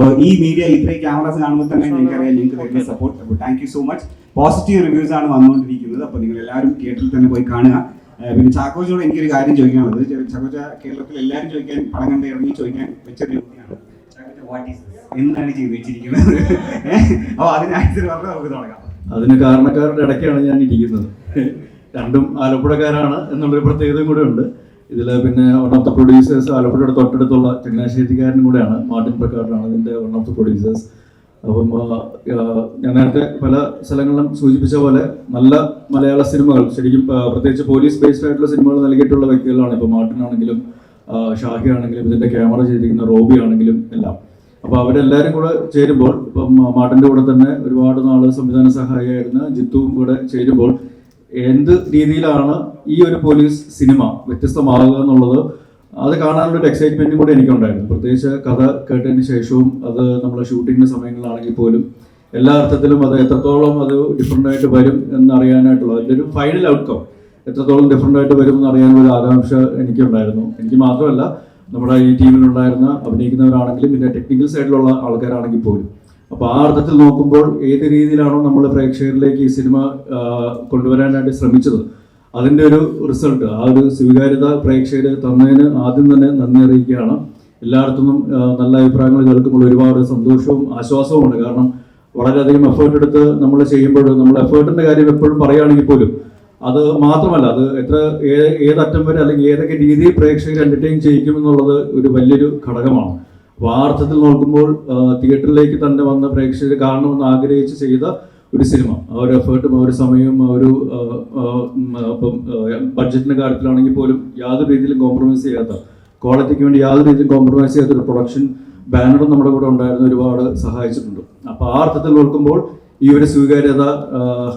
അപ്പോൾ ഈ മീഡിയ ഇത്രയും ക്യാമറാസ് കാണുമ്പോൾ തന്നെ നിങ്ങൾക്കറിയാം നിങ്ങൾക്ക് തരുന്ന സപ്പോർട്ട്. അപ്പോൾ thank you so much. Positive reviews ആണ് വന്നുകൊണ്ടിരിക്കുന്നത്. അപ്പോൾ നിങ്ങൾ എല്ലാവരും തിയേറ്ററിൽ തന്നെ പോയി കാണുക. പിന്നെ ചാക്കോച്ചോട് എനിക്കൊരു കാര്യം ചോദിക്കാനുള്ളത്, ചാക്കോച്ച കേരളത്തിൽ എല്ലാവരും ചോദിക്കാൻ പടം കണ്ട് ഇറങ്ങി ചോദിക്കാൻ വെച്ചൊരു ചോദ്യമാണ്, എന്താണ് ചെയ്തു വെച്ചിരിക്കുന്നത്? അപ്പോൾ അതിന് ആൻസർ പറഞ്ഞാൽ നമുക്ക് തുടങ്ങാം. അതിന് കാരണക്കാരുടെ ഇടയ്ക്കാണ് ഞാൻ ഇരിക്കുന്നത്. രണ്ടും ആലപ്പുഴക്കാരാണ് എന്നുള്ളൊരു പ്രത്യേകതയും കൂടെ ഉണ്ട് ഇതിൽ. പിന്നെ വൺ ഓഫ് ദ പ്രൊഡ്യൂസേഴ്സ് ആലപ്പുഴയുടെ തൊട്ടടുത്തുള്ള ചങ്ങനാശ്ശേരിക്കാരനും കൂടെയാണ്, മാർട്ടിൻ പ്രക്കാടാണ് ഇതിൻ്റെ വൺ ഓഫ് ദ പ്രൊഡ്യൂസേഴ്സ്. അപ്പം ഞാൻ നേരത്തെ പല സ്ഥലങ്ങളിലും സൂചിപ്പിച്ച പോലെ നല്ല മലയാള സിനിമകൾ, ശരിക്കും പ്രത്യേകിച്ച് പോലീസ് ബേസ്ഡ് ആയിട്ടുള്ള സിനിമകൾ നൽകിയിട്ടുള്ള വ്യക്തികളാണ്. ഇപ്പോൾ മാർട്ടിൻ ആണെങ്കിലും ഷാഹി ആണെങ്കിലും ഇതിൻ്റെ ക്യാമറ ചെയ്തിരിക്കുന്ന റോബി ആണെങ്കിലും എല്ലാം. അപ്പോൾ അവരെല്ലാവരും കൂടെ ചേരുമ്പോൾ, ഇപ്പം മാർട്ടിൻ്റെ കൂടെ തന്നെ ഒരുപാട് നാൾ സംവിധാന സഹായിയായിരുന്ന ജിത്തുവും കൂടെ ചേരുമ്പോൾ എന്ത് രീതിയിലാണ് ഈ ഒരു പോലീസ് സിനിമ വ്യത്യസ്തമാകുക എന്നുള്ളത്, അത് കാണാനുള്ളൊരു എക്സൈറ്റ്മെൻറ്റും കൂടെ എനിക്കുണ്ടായിരുന്നു. പ്രത്യേകിച്ച് കഥ കേട്ടതിന് ശേഷവും അത് നമ്മളെ ഷൂട്ടിങ്ങിൻ്റെ സമയങ്ങളിലാണെങ്കിൽ പോലും എല്ലാ അർത്ഥത്തിലും അത് എത്രത്തോളം അത് ഡിഫറെൻ്റ് ആയിട്ട് വരും എന്നറിയാനായിട്ടുള്ള അതിൻ്റെ ഒരു ഫൈനൽ ഔട്ട്കം എത്രത്തോളം ഡിഫറെൻ്റ് ആയിട്ട് വരും എന്നറിയാനുള്ള ആകാംക്ഷ എനിക്കുണ്ടായിരുന്നു. എനിക്ക് മാത്രമല്ല, നമ്മുടെ ഈ ടീമിലുണ്ടായിരുന്ന അഭിനയിക്കുന്നവരാണെങ്കിലും പിന്നെ ടെക്നിക്കൽ സൈഡിലുള്ള ആൾക്കാരാണെങ്കിൽ പോലും. അപ്പോൾ ആ അർത്ഥത്തിൽ നോക്കുമ്പോൾ ഏത് രീതിയിലാണോ നമ്മൾ പ്രേക്ഷകരിലേക്ക് ഈ സിനിമ കൊണ്ടുവരാനായിട്ട് ശ്രമിച്ചത്, അതിൻ്റെ ഒരു റിസൾട്ട്, ആ ഒരു സ്വീകാര്യത പ്രേക്ഷകർ തന്നതിന് ആദ്യം തന്നെ നന്ദി അറിയിക്കുകയാണ്. എല്ലായിടത്തുനിന്നും നല്ല അഭിപ്രായങ്ങൾ കേൾക്കുമ്പോൾ ഒരുപാട് സന്തോഷവും ആശ്വാസവുമുണ്ട്. കാരണം വളരെയധികം എഫേർട്ട് എടുത്ത് നമ്മൾ ചെയ്യുമ്പോൾ, നമ്മൾ എഫേർട്ടിൻ്റെ കാര്യം എപ്പോഴും പറയുകയാണെങ്കിൽ പോലും അത് മാത്രമല്ല, അത് ഏതറ്റം വരെ അല്ലെങ്കിൽ ഏതൊക്കെ രീതിയിൽ പ്രേക്ഷകർ എൻ്റർടൈൻ ചെയ്യിക്കുമെന്നുള്ളത് ഒരു വലിയൊരു ഘടകമാണ്. അപ്പോൾ ആ അർത്ഥത്തിൽ നോക്കുമ്പോൾ തിയേറ്ററിലേക്ക് തന്നെ വന്ന പ്രേക്ഷകർ കാണണമെന്ന് ആഗ്രഹിച്ച് ചെയ്ത ഒരു സിനിമ, ആ ഒരു എഫേർട്ടും ആ ഒരു സമയവും ആ ഒരു ഇപ്പം ബഡ്ജറ്റിൻ്റെ കാര്യത്തിലാണെങ്കിൽ പോലും യാതൊരു രീതിയിലും കോംപ്രമൈസ് ചെയ്യാത്ത, ക്വാളിറ്റിക്ക് വേണ്ടി യാതൊരു രീതിയിലും കോംപ്രമൈസ് ചെയ്യാത്ത ഒരു പ്രൊഡക്ഷൻ ബാനറും നമ്മുടെ കൂടെ ഉണ്ടായിരുന്ന ഒരുപാട് സഹായിച്ചിട്ടുണ്ട്. അപ്പോൾ ആ അർത്ഥത്തിൽ നോക്കുമ്പോൾ ഈ ഒരു സ്വീകാര്യത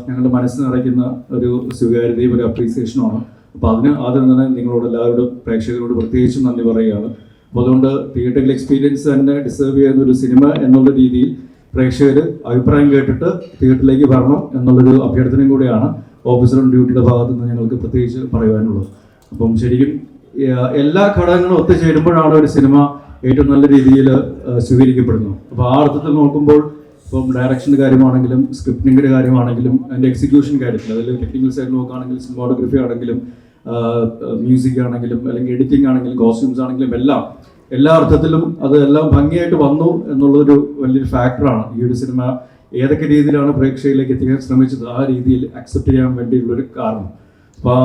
ഞങ്ങളുടെ മനസ്സിൽ നിറയ്ക്കുന്ന ഒരു സ്വീകാര്യതയും ഒരു അപ്രീസിയേഷനുമാണ്. അപ്പോൾ അതിന് ആദ്യം തന്നെ നിങ്ങളോട് എല്ലാവരോടും പ്രേക്ഷകരോട് പ്രത്യേകിച്ചും നന്ദി പറയുകയാണ്. അപ്പോൾ അതുകൊണ്ട് തിയേറ്ററിൽ എക്സ്പീരിയൻസ് തന്നെ ഡിസേർവ് ചെയ്യുന്ന ഒരു സിനിമ എന്നുള്ള രീതിയിൽ പ്രേക്ഷകർ അഭിപ്രായം കേട്ടിട്ട് തിയേറ്ററിലേക്ക് വരണം എന്നുള്ളൊരു അഭ്യർത്ഥനയും കൂടിയാണ് ഓഫീസർ ഓൺ ഡ്യൂട്ടിയുടെ ഭാഗത്തു നിന്ന് ഞങ്ങൾക്ക് പ്രത്യേകിച്ച് പറയുവാനുള്ളത്. അപ്പം ശരിക്കും എല്ലാ ഘടകങ്ങളും ഒത്തുചേരുമ്പോഴാണ് ഒരു സിനിമ ഏറ്റവും നല്ല രീതിയിൽ സ്വീകരിക്കപ്പെടുന്നത്. അപ്പോൾ ആ അർത്ഥത്തിൽ നോക്കുമ്പോൾ ഇപ്പം ഡയറക്ഷൻ്റെ കാര്യമാണെങ്കിലും സ്ക്രിപ്റ്റിങ്ങിൻ്റെ കാര്യമാണെങ്കിലും അതിൻ്റെ എക്സിക്യൂഷൻ കാര്യത്തിൽ, അതിൽ ടെക്നിക്കൽ സൈഡ് നോക്കുകയാണെങ്കിലും സിനിമാറ്റോഗ്രഫി ആണെങ്കിലും മ്യൂസിക് ആണെങ്കിലും അല്ലെങ്കിൽ എഡിറ്റിംഗ് ആണെങ്കിലും കോസ്റ്റ്യൂംസ് ആണെങ്കിലും എല്ലാ അർത്ഥത്തിലും അത് എല്ലാം ഭംഗിയായിട്ട് വന്നു എന്നുള്ളൊരു വലിയൊരു ഫാക്ടറാണ് ഈ ഒരു സിനിമ ഏതൊക്കെ രീതിയിലാണ് പ്രേക്ഷകരിലേക്ക് എത്തിക്കാൻ ശ്രമിച്ചത് ആ രീതിയിൽ അക്സെപ്റ്റ് ചെയ്യാൻ വേണ്ടിയുള്ളൊരു കാരണം. അപ്പോൾ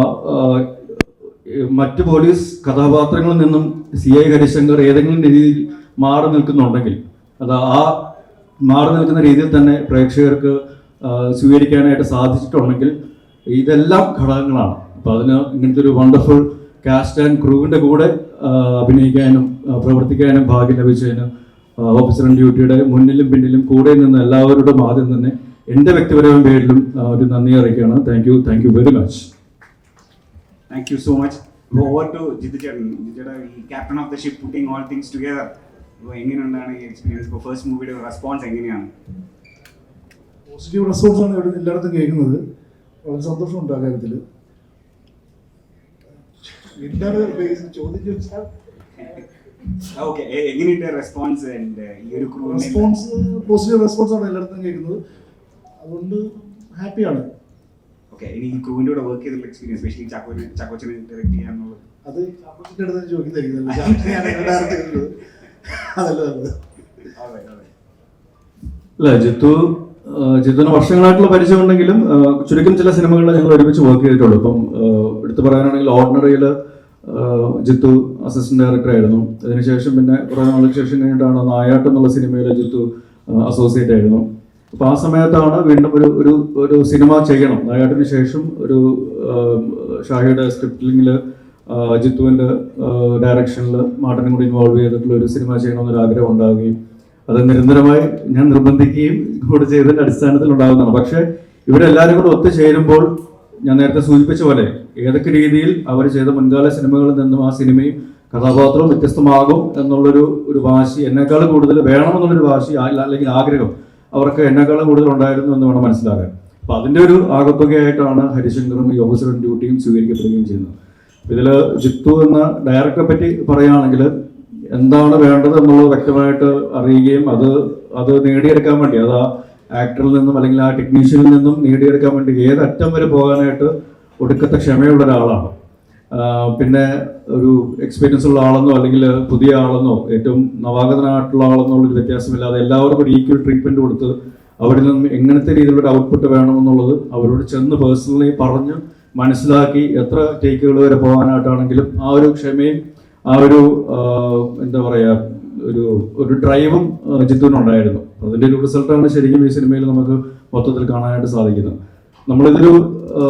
മറ്റ് പോലീസ് കഥാപാത്രങ്ങളിൽ നിന്നും CI ഹരിശങ്കർ ഏതെങ്കിലും രീതിയിൽ മാറി നിൽക്കുന്നുണ്ടെങ്കിൽ അത് ആ മാറി നിൽക്കുന്ന രീതിയിൽ തന്നെ പ്രേക്ഷകർക്ക് സ്വീകരിക്കാനായിട്ട് സാധിച്ചിട്ടുണ്ടെങ്കിൽ ഇതെല്ലാം ഘടകങ്ങളാണ്. അപ്പോൾ അതിന് ഇങ്ങനത്തെ ഒരു വണ്ടർഫുൾ കാസ്റ്റ് ആൻഡ് ക്രൂവിൻ്റെ കൂടെ അഭിനയിക്കാനും പ്രവർത്തിക്കാനും ഭാഗ്യം ലഭിച്ചതിന് ഓഫീസർ ഓൺ ഡ്യൂട്ടിയുടെ മുന്നിലും പിന്നിലും കൂടെ നിന്ന് എല്ലാവരോടും ആദ്യം തന്നെ എൻ്റെ വ്യക്തിപരമായ പേരിലും ഒരു നന്ദി അറിയിക്കുകയാണ്. Thank you very much. Thank you so much. Over to Jithu ചേട്ടൻ. ജിത്തു ചേട്ടാ, ഈ captain of the ship putting all things together, എങ്ങനെയുണ്ടാണ് ഈ എക്സ്പീരിയൻസ്? ഇപ്പോൾ ഫസ്റ്റ് മൂവിയുടെ റെസ്പോൺസ് എങ്ങനെയാണ്? പോസിറ്റീവ് റെസ്പോൺസാണ് ഇവിടെ എല്ലായിടത്തും കേൾക്കുന്നത്. വളരെ സന്തോഷമുണ്ട് ആ കാര്യത്തിൽ. എന്താണ് ചോദ്യം ചോദിച്ചാൽ ഓക്കെ, എങ്ങനെയുണ്ട് റെസ്പോൺസ്? ഈ ഒരു റെസ്പോൺസ് പോസിറ്റീവ് റെസ്പോൺസാണ് എല്ലായിടത്തും കേൾക്കുന്നത്. അതുകൊണ്ട് ഹാപ്പിയാണ്. ഓക്കെ, ഇനി ഈ ക്രൂവിൻ്റെ കൂടെ വർക്ക് ചെയ്തിട്ടുള്ള എക്സ്പീരിയൻസ്, സ്പെഷ്യലി ചാക്കോച്ചനെ ഡയറക്റ്റ് ചെയ്യാന്നുള്ളത്, അത് ചാക്കോച്ചിൻ്റെ അടുത്ത് ചോദിക്കുന്നതായിരിക്കും. അല്ല, ജിത്തുവിന് വർഷങ്ങളായിട്ടുള്ള പരിചയമുണ്ടെങ്കിലും ചുരുക്കം ചില സിനിമകളിൽ ഞങ്ങൾ ഒരുമിച്ച് വർക്ക് ചെയ്തിട്ടുള്ളൂ. ഇപ്പം എടുത്തു പറയാനാണെങ്കിൽ ഓർഡിനറിയിൽ ജിത്തു അസിസ്റ്റന്റ് ഡയറക്ടർ ആയിരുന്നു. അതിനുശേഷം പിന്നെ കുറേ നാളുകൾക്ക് ശേഷം കഴിഞ്ഞിട്ടാണ് നായാട്ട് എന്നുള്ള സിനിമയിൽ ജിത്തു അസോസിയേറ്റ് ആയിരുന്നു. അപ്പോൾ ആ സമയത്താണ് വീണ്ടും ഒരു സിനിമ ചെയ്യണം. നായാട്ടിന് ശേഷം ഒരു ഷാഹിയുടെ സ്ക്രിപ്റ്റിംഗിൽ ജിത്തുവിൻ്റെ ഡയറക്ഷനിൽ മാർട്ടിനും കൂടി ഇൻവോൾവ് ചെയ്തിട്ടുള്ള ഒരു സിനിമ ചെയ്യണമെന്നൊരു ആഗ്രഹം ഉണ്ടാവുകയും അത് നിരന്തരമായി ഞാൻ നിർബന്ധിക്കുകയും കൂടെ ചെയ്തതിൻ്റെ അടിസ്ഥാനത്തിൽ ഉണ്ടാകുന്നതാണ്. പക്ഷേ ഇവരെല്ലാവരും കൂടെ ഒത്തുചേരുമ്പോൾ ഞാൻ നേരത്തെ സൂചിപ്പിച്ച പോലെ ഏതൊക്കെ രീതിയിൽ അവർ ചെയ്ത മുൻകാല സിനിമകളിൽ നിന്നും ആ സിനിമയും കഥാപാത്രവും വ്യത്യസ്തമാകും എന്നുള്ളൊരു വാശി, എന്നെക്കാളും കൂടുതൽ വേണമെന്നുള്ളൊരു വാശി അല്ലെങ്കിൽ ആഗ്രഹം അവർക്ക് എന്നെക്കാളും കൂടുതൽ ഉണ്ടായിരുന്നു എന്ന് വേണം മനസ്സിലാക്കാൻ. അപ്പോൾ അതിൻ്റെ ഒരു ആകത്തുകയായിട്ടാണ് ഹരിശങ്കറും ഈ ഓഫീസർ ഓൺ ഡ്യൂട്ടിയും സ്വീകരിക്കപ്പെടുകയും ചെയ്യുന്നത്. ഇതിൽ ജിത്തു എന്ന ഡയറക്ടറെ പറ്റി പറയുകയാണെങ്കിൽ എന്താണ് വേണ്ടത് എന്നുള്ളത് വ്യക്തമായിട്ട് അറിയുകയും അത് നേടിയെടുക്കാൻ വേണ്ടി അത് ആ ആക്ടറിൽ നിന്നും അല്ലെങ്കിൽ ആ ടെക്നീഷ്യനിൽ നിന്നും നേടിയെടുക്കാൻ വേണ്ടി ഏതറ്റം വരെ പോകാനായിട്ട് ഒടുക്കത്തെ ക്ഷമയുള്ള ഒരാളാണ്. പിന്നെ ഒരു എക്സ്പീരിയൻസ് ഉള്ള ആളെന്നോ അല്ലെങ്കിൽ പുതിയ ആളെന്നോ ഏറ്റവും നവാഗതനായിട്ടുള്ള ആളെന്നോ ഉള്ളൊരു വ്യത്യാസമില്ലാതെ എല്ലാവർക്കും ഒരു ഈക്വൽ ട്രീറ്റ്മെന്റ് കൊടുത്ത് അവരിൽ നിന്നും എങ്ങനത്തെ രീതിയിലുള്ള ഔട്ട്പുട്ട് വേണമെന്നുള്ളത് അവരോട് ചെന്ന് പേഴ്സണലി പറഞ്ഞ് മനസ്സിലാക്കി എത്ര ടേക്കുകൾ വരെ പോകാനായിട്ടാണെങ്കിലും ആ ഒരു ക്ഷമയും ആ ഒരു എന്താ പറയുക ഒരു ഡ്രൈവും ജിത്തുവിനുണ്ടായിരുന്നു. അതിൻ്റെ ഒരു റിസൾട്ടാണ് ശരിക്കും ഈ സിനിമയിൽ നമുക്ക് മൊത്തത്തിൽ കാണാനായിട്ട് സാധിക്കുന്നത്.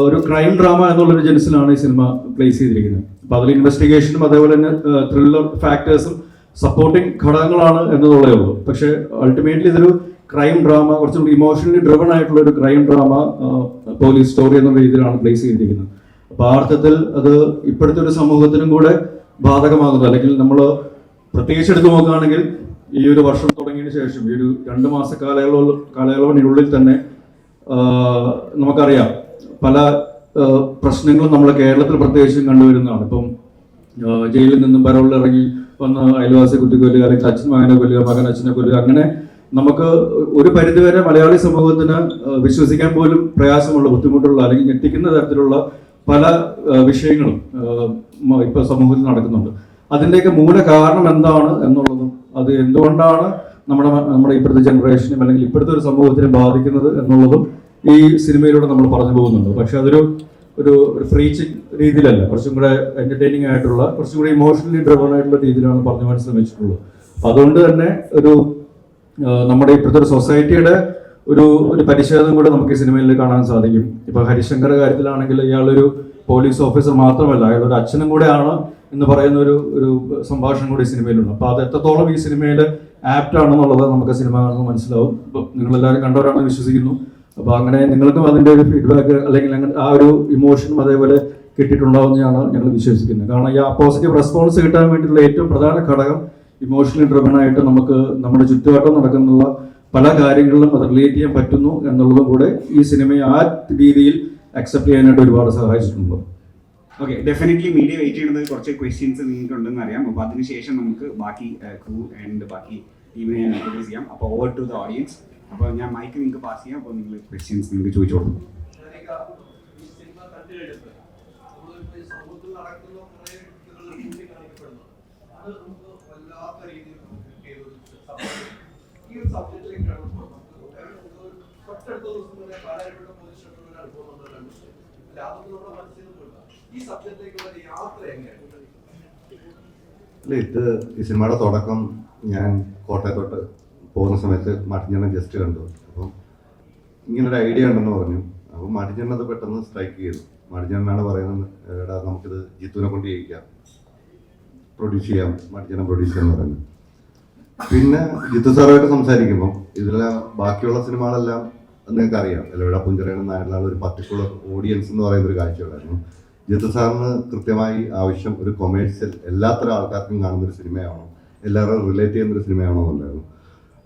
ഒരു ക്രൈം ഡ്രാമ എന്നുള്ളൊരു ജെൻസിലാണ് ഈ സിനിമ പ്ലേസ് ചെയ്തിരിക്കുന്നത്. അപ്പോൾ അതിൽ ഇൻവെസ്റ്റിഗേഷനും അതേപോലെ തന്നെ ത്രില്ലർ ഫാക്ടേഴ്സും സപ്പോർട്ടിങ് ഘടകങ്ങളാണ് എന്നതുള്ളേ ഉള്ളൂ. പക്ഷേ അൾട്ടിമേറ്റ്ലി ഇതൊരു ക്രൈം ഡ്രാമ, കുറച്ചുകൂടി ഇമോഷണലി ഡ്രിവൺ ആയിട്ടുള്ള ഒരു ക്രൈം ഡ്രാമ പോലീസ് സ്റ്റോറി എന്നുള്ള രീതിയിലാണ് പ്ലേസ് ചെയ്തിരിക്കുന്നത്. അപ്പോൾ ആ അർത്ഥത്തിൽ അത് ഇപ്പോഴത്തെ ഒരു സമൂഹത്തിനും കൂടെ ബാധകമാകുന്നു. അല്ലെങ്കിൽ നമ്മൾ പ്രത്യേകിച്ച് എടുത്തു നോക്കുകയാണെങ്കിൽ ഈ ഒരു വർഷം തുടങ്ങിയതിന് ശേഷം ഈ ഒരു 2 മാസ കാലയളവിനുള്ളിൽ തന്നെ നമുക്കറിയാം പല പ്രശ്നങ്ങളും നമ്മൾ കേരളത്തിൽ പ്രത്യേകിച്ചും കണ്ടുവരുന്നതാണ്. ഇപ്പം ജയിലിൽ നിന്നും പരോളിൽ ഇറങ്ങി വന്ന് അയൽവാസി കുത്തിക്കൊല്ലുക, അല്ലെങ്കിൽ അച്ഛൻ മകനെ കൊല്ലുക, മകൻ അച്ഛനെ കൊല്ലുക, അങ്ങനെ നമുക്ക് ഒരു പരിധിവരെ മലയാളി സമൂഹത്തിന് വിശ്വസിക്കാൻ പോലും പ്രയാസമുള്ള, ബുദ്ധിമുട്ടുള്ള അല്ലെങ്കിൽ ഞെട്ടിക്കുന്ന തരത്തിലുള്ള പല വിഷയങ്ങളും ഇപ്പൊ സമൂഹത്തിൽ നടക്കുന്നുണ്ട്. അതിൻ്റെയൊക്കെ മൂല കാരണം എന്താണ് എന്നുള്ളതും അത് എന്തുകൊണ്ടാണ് നമ്മുടെ ഇപ്പോഴത്തെ ജനറേഷനും അല്ലെങ്കിൽ ഇപ്പോഴത്തെ ഒരു സമൂഹത്തിനെ ബാധിക്കുന്നത് എന്നുള്ളതും ഈ സിനിമയിലൂടെ നമ്മൾ പറഞ്ഞു പോകുന്നുണ്ട്. പക്ഷെ അതൊരു ഫ്രീച്ചിങ് രീതിയിലല്ല, കുറച്ചും കൂടെ എന്റർടൈനിങ് ആയിട്ടുള്ള, കുറച്ചും കൂടി ഇമോഷണലി ഡ്രിവൺ ആയിട്ടുള്ള രീതിയിലാണ് പറഞ്ഞു പോകാൻ ശ്രമിച്ചിട്ടുള്ളത്. അപ്പൊ അതുകൊണ്ട് തന്നെ നമ്മുടെ ഇപ്പോഴത്തെ ഒരു സൊസൈറ്റിയുടെ ഒരു പരിച്ഛേദം കൂടെ നമുക്ക് ഈ സിനിമയിൽ കാണാൻ സാധിക്കും. ഇപ്പൊ ഹരിശങ്കർ കാര്യത്തിലാണെങ്കിൽ ഇയാളൊരു പോലീസ് ഓഫീസർ മാത്രമല്ല, അയാൾ ഒരു അച്ഛനും കൂടെയാണ് എന്ന് പറയുന്ന ഒരു സംഭാഷണം കൂടി ഈ സിനിമയിലുണ്ട്. അപ്പൊ അത് എത്രത്തോളം ഈ സിനിമയിൽ ആപ്റ്റ് ആണെന്നുള്ളത് നമുക്ക് സിനിമ കാണുമ്പോൾ മനസ്സിലാവും. ഇപ്പൊ നിങ്ങളെല്ലാവരും കണ്ടവരാണെന്ന് വിശ്വസിക്കുന്നു. അപ്പൊ അങ്ങനെ നിങ്ങൾക്കും അതിന്റെ ഒരു ഫീഡ്ബാക്ക് അല്ലെങ്കിൽ ആ ഒരു ഇമോഷനും അതേപോലെ കിട്ടിയിട്ടുണ്ടാവുന്നതാണ് ഞങ്ങൾ വിശ്വസിക്കുന്നത്. കാരണം ഈ പോസിറ്റീവ് റെസ്പോൺസ് കിട്ടാൻ വേണ്ടിയിട്ടുള്ള ഏറ്റവും പ്രധാന ഘടകം ഇമോഷണലി ഡ്രിവൺ ആയിട്ട് നമുക്ക് നമ്മുടെ ചുറ്റുവട്ടം നടക്കുന്ന പല കാര്യങ്ങളിലും അത് റിലേറ്റ് ചെയ്യാൻ പറ്റുന്നു എന്നുള്ളതും കൂടെ ഈ സിനിമയെ ആ രീതിയിൽ അക്സെപ്റ്റ് ചെയ്യാനായിട്ട് ഒരുപാട് സഹായിച്ചിട്ടുണ്ട്. ഓക്കെ, ഡെഫിനറ്റ്ലി മീഡിയ വെയിറ്റ് ചെയ്യുന്നത് കുറച്ച് ക്വസ്റ്റ്യൻസ് നിങ്ങൾക്ക് ഉണ്ടെന്ന് അറിയാം. അപ്പോൾ അതിനുശേഷം നമുക്ക് ബാക്കി ക്രൂ ആൻഡ് ബാക്കി ടീമിനെ ഞാൻ ഇൻട്രൊഡ്യൂസ് ചെയ്യാം. അപ്പോൾ ഓവർ ടു ദ ഓഡിയൻസ്. അപ്പോൾ ഞാൻ മൈക്ക് നിങ്ങൾക്ക് പാസ് ചെയ്യാം. അപ്പോൾ നിങ്ങൾ ക്വസ്റ്റ്യൻസ് നിങ്ങൾക്ക് ചോദിച്ചോളൂ. ഇത് ഈ സിനിമയുടെ തുടക്കം ഞാൻ കോട്ടയത്തോട്ട് പോകുന്ന സമയത്ത് മാട്ടിഞ്ചേട്ടൻ ജസ്റ്റ് കണ്ടു. അപ്പം ഇങ്ങനൊരു ഐഡിയ ഉണ്ടെന്ന് പറഞ്ഞു. അപ്പം മാട്ടിഞ്ചേട്ടൻ അത് പെട്ടെന്ന് സ്ട്രൈക്ക് ചെയ്തു. മാട്ടിഞ്ചേട്ടനാണ് പറയുന്നത്, എടാ നമുക്കിത് ജിത്തുവിനെ കൊണ്ട് ചെയ്യിക്കാം, പ്രൊഡ്യൂസ് ചെയ്യാം, മാട്ടിഞ്ചേട്ടൻ പ്രൊഡ്യൂസ് ചെയ്യാന്ന് പറയുന്നത്. പിന്നെ ജിത്തു സാറുമായിട്ട് സംസാരിക്കുമ്പം ഇതിലെ ബാക്കിയുള്ള സിനിമകളെല്ലാം നിങ്ങൾക്ക് അറിയാം, എല്ലവിടെ പുഞ്ചറേണം നായരിലാണ് ഒരു പർട്ടിക്കുലർ ഓഡിയൻസ് എന്ന് പറയുന്ന ഒരു കാഴ്ചയുണ്ടായിരുന്നു. ജിത്തു സാറിന് കൃത്യമായി ആവശ്യം ഒരു കൊമേഴ്സ്യൽ എല്ലാത്തരം ആൾക്കാർക്കും കാണുന്നൊരു സിനിമയാണോ, എല്ലാവരും റിലേറ്റ് ചെയ്യുന്നൊരു സിനിമയാണോ എന്നുണ്ടായിരുന്നു.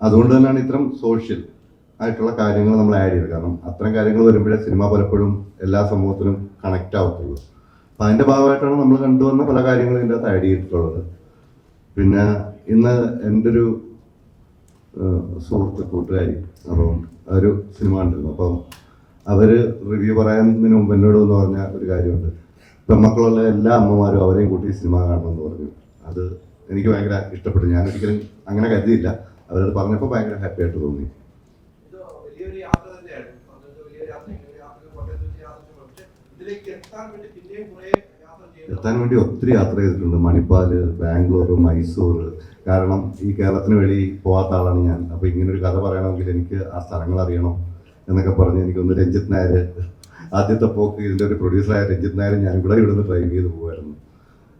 അതുകൊണ്ട് തന്നെയാണ് ഇത്തരം സോഷ്യൽ ആയിട്ടുള്ള കാര്യങ്ങൾ നമ്മൾ ആഡ് ചെയ്തത്. കാരണം അത്തരം കാര്യങ്ങൾ വരുമ്പോഴേ സിനിമ പലപ്പോഴും എല്ലാ സമൂഹത്തിനും കണക്റ്റ് ആവത്തുള്ളൂ. അപ്പം അതിൻ്റെ ഭാഗമായിട്ടാണ് നമ്മൾ കണ്ടുവന്ന പല കാര്യങ്ങളും ഇതിൻ്റെ അകത്ത് ആഡ് ചെയ്തിട്ടുള്ളത്. പിന്നെ ഇന്ന് എൻ്റെ ഒരു കൂട്ടുകാരി അപ്പം ഒരു സിനിമ കണ്ടിരുന്നു. അപ്പം അവർ റിവ്യൂ പറയുന്നതിന് മുമ്പ് എന്നോട് എന്ന് പറഞ്ഞ ഒരു കാര്യമുണ്ട്, പെൺമക്കളുള്ള എല്ലാ അമ്മമാരും അവരെയും കൂട്ടി സിനിമ കാണണമെന്ന് പറഞ്ഞു. അത് എനിക്ക് ഭയങ്കര ഇഷ്ടപ്പെട്ടു. ഞാനൊരിക്കലും അങ്ങനെ കരുതിയില്ല. അവരത് പറഞ്ഞപ്പോൾ ഭയങ്കര ഹാപ്പി ആയിട്ട് തോന്നി. എത്താൻ വേണ്ടി ഒത്തിരി യാത്ര ചെയ്തിട്ടുണ്ട്. മണിപ്പാല്, ബാംഗ്ലൂർ, മൈസൂർ. കാരണം ഈ കേരളത്തിന് വെളി പോകാത്ത ആളാണ് ഞാൻ. അപ്പോൾ ഇങ്ങനൊരു കഥ പറയണമെങ്കിൽ എനിക്ക് ആ സ്ഥലങ്ങൾ അറിയണം എന്നൊക്കെ പറഞ്ഞ് എനിക്കൊന്ന് രഞ്ജിത്ത് നായർ, ആദ്യത്തെ പോക്ക് ഇതിൻ്റെ ഒരു പ്രൊഡ്യൂസറായ രഞ്ജിത്ത് നായർ ഞാൻ ഇവിടെ ഇവിടുന്ന് ഡ്രൈവ് ചെയ്ത് പോകുമായിരുന്നു.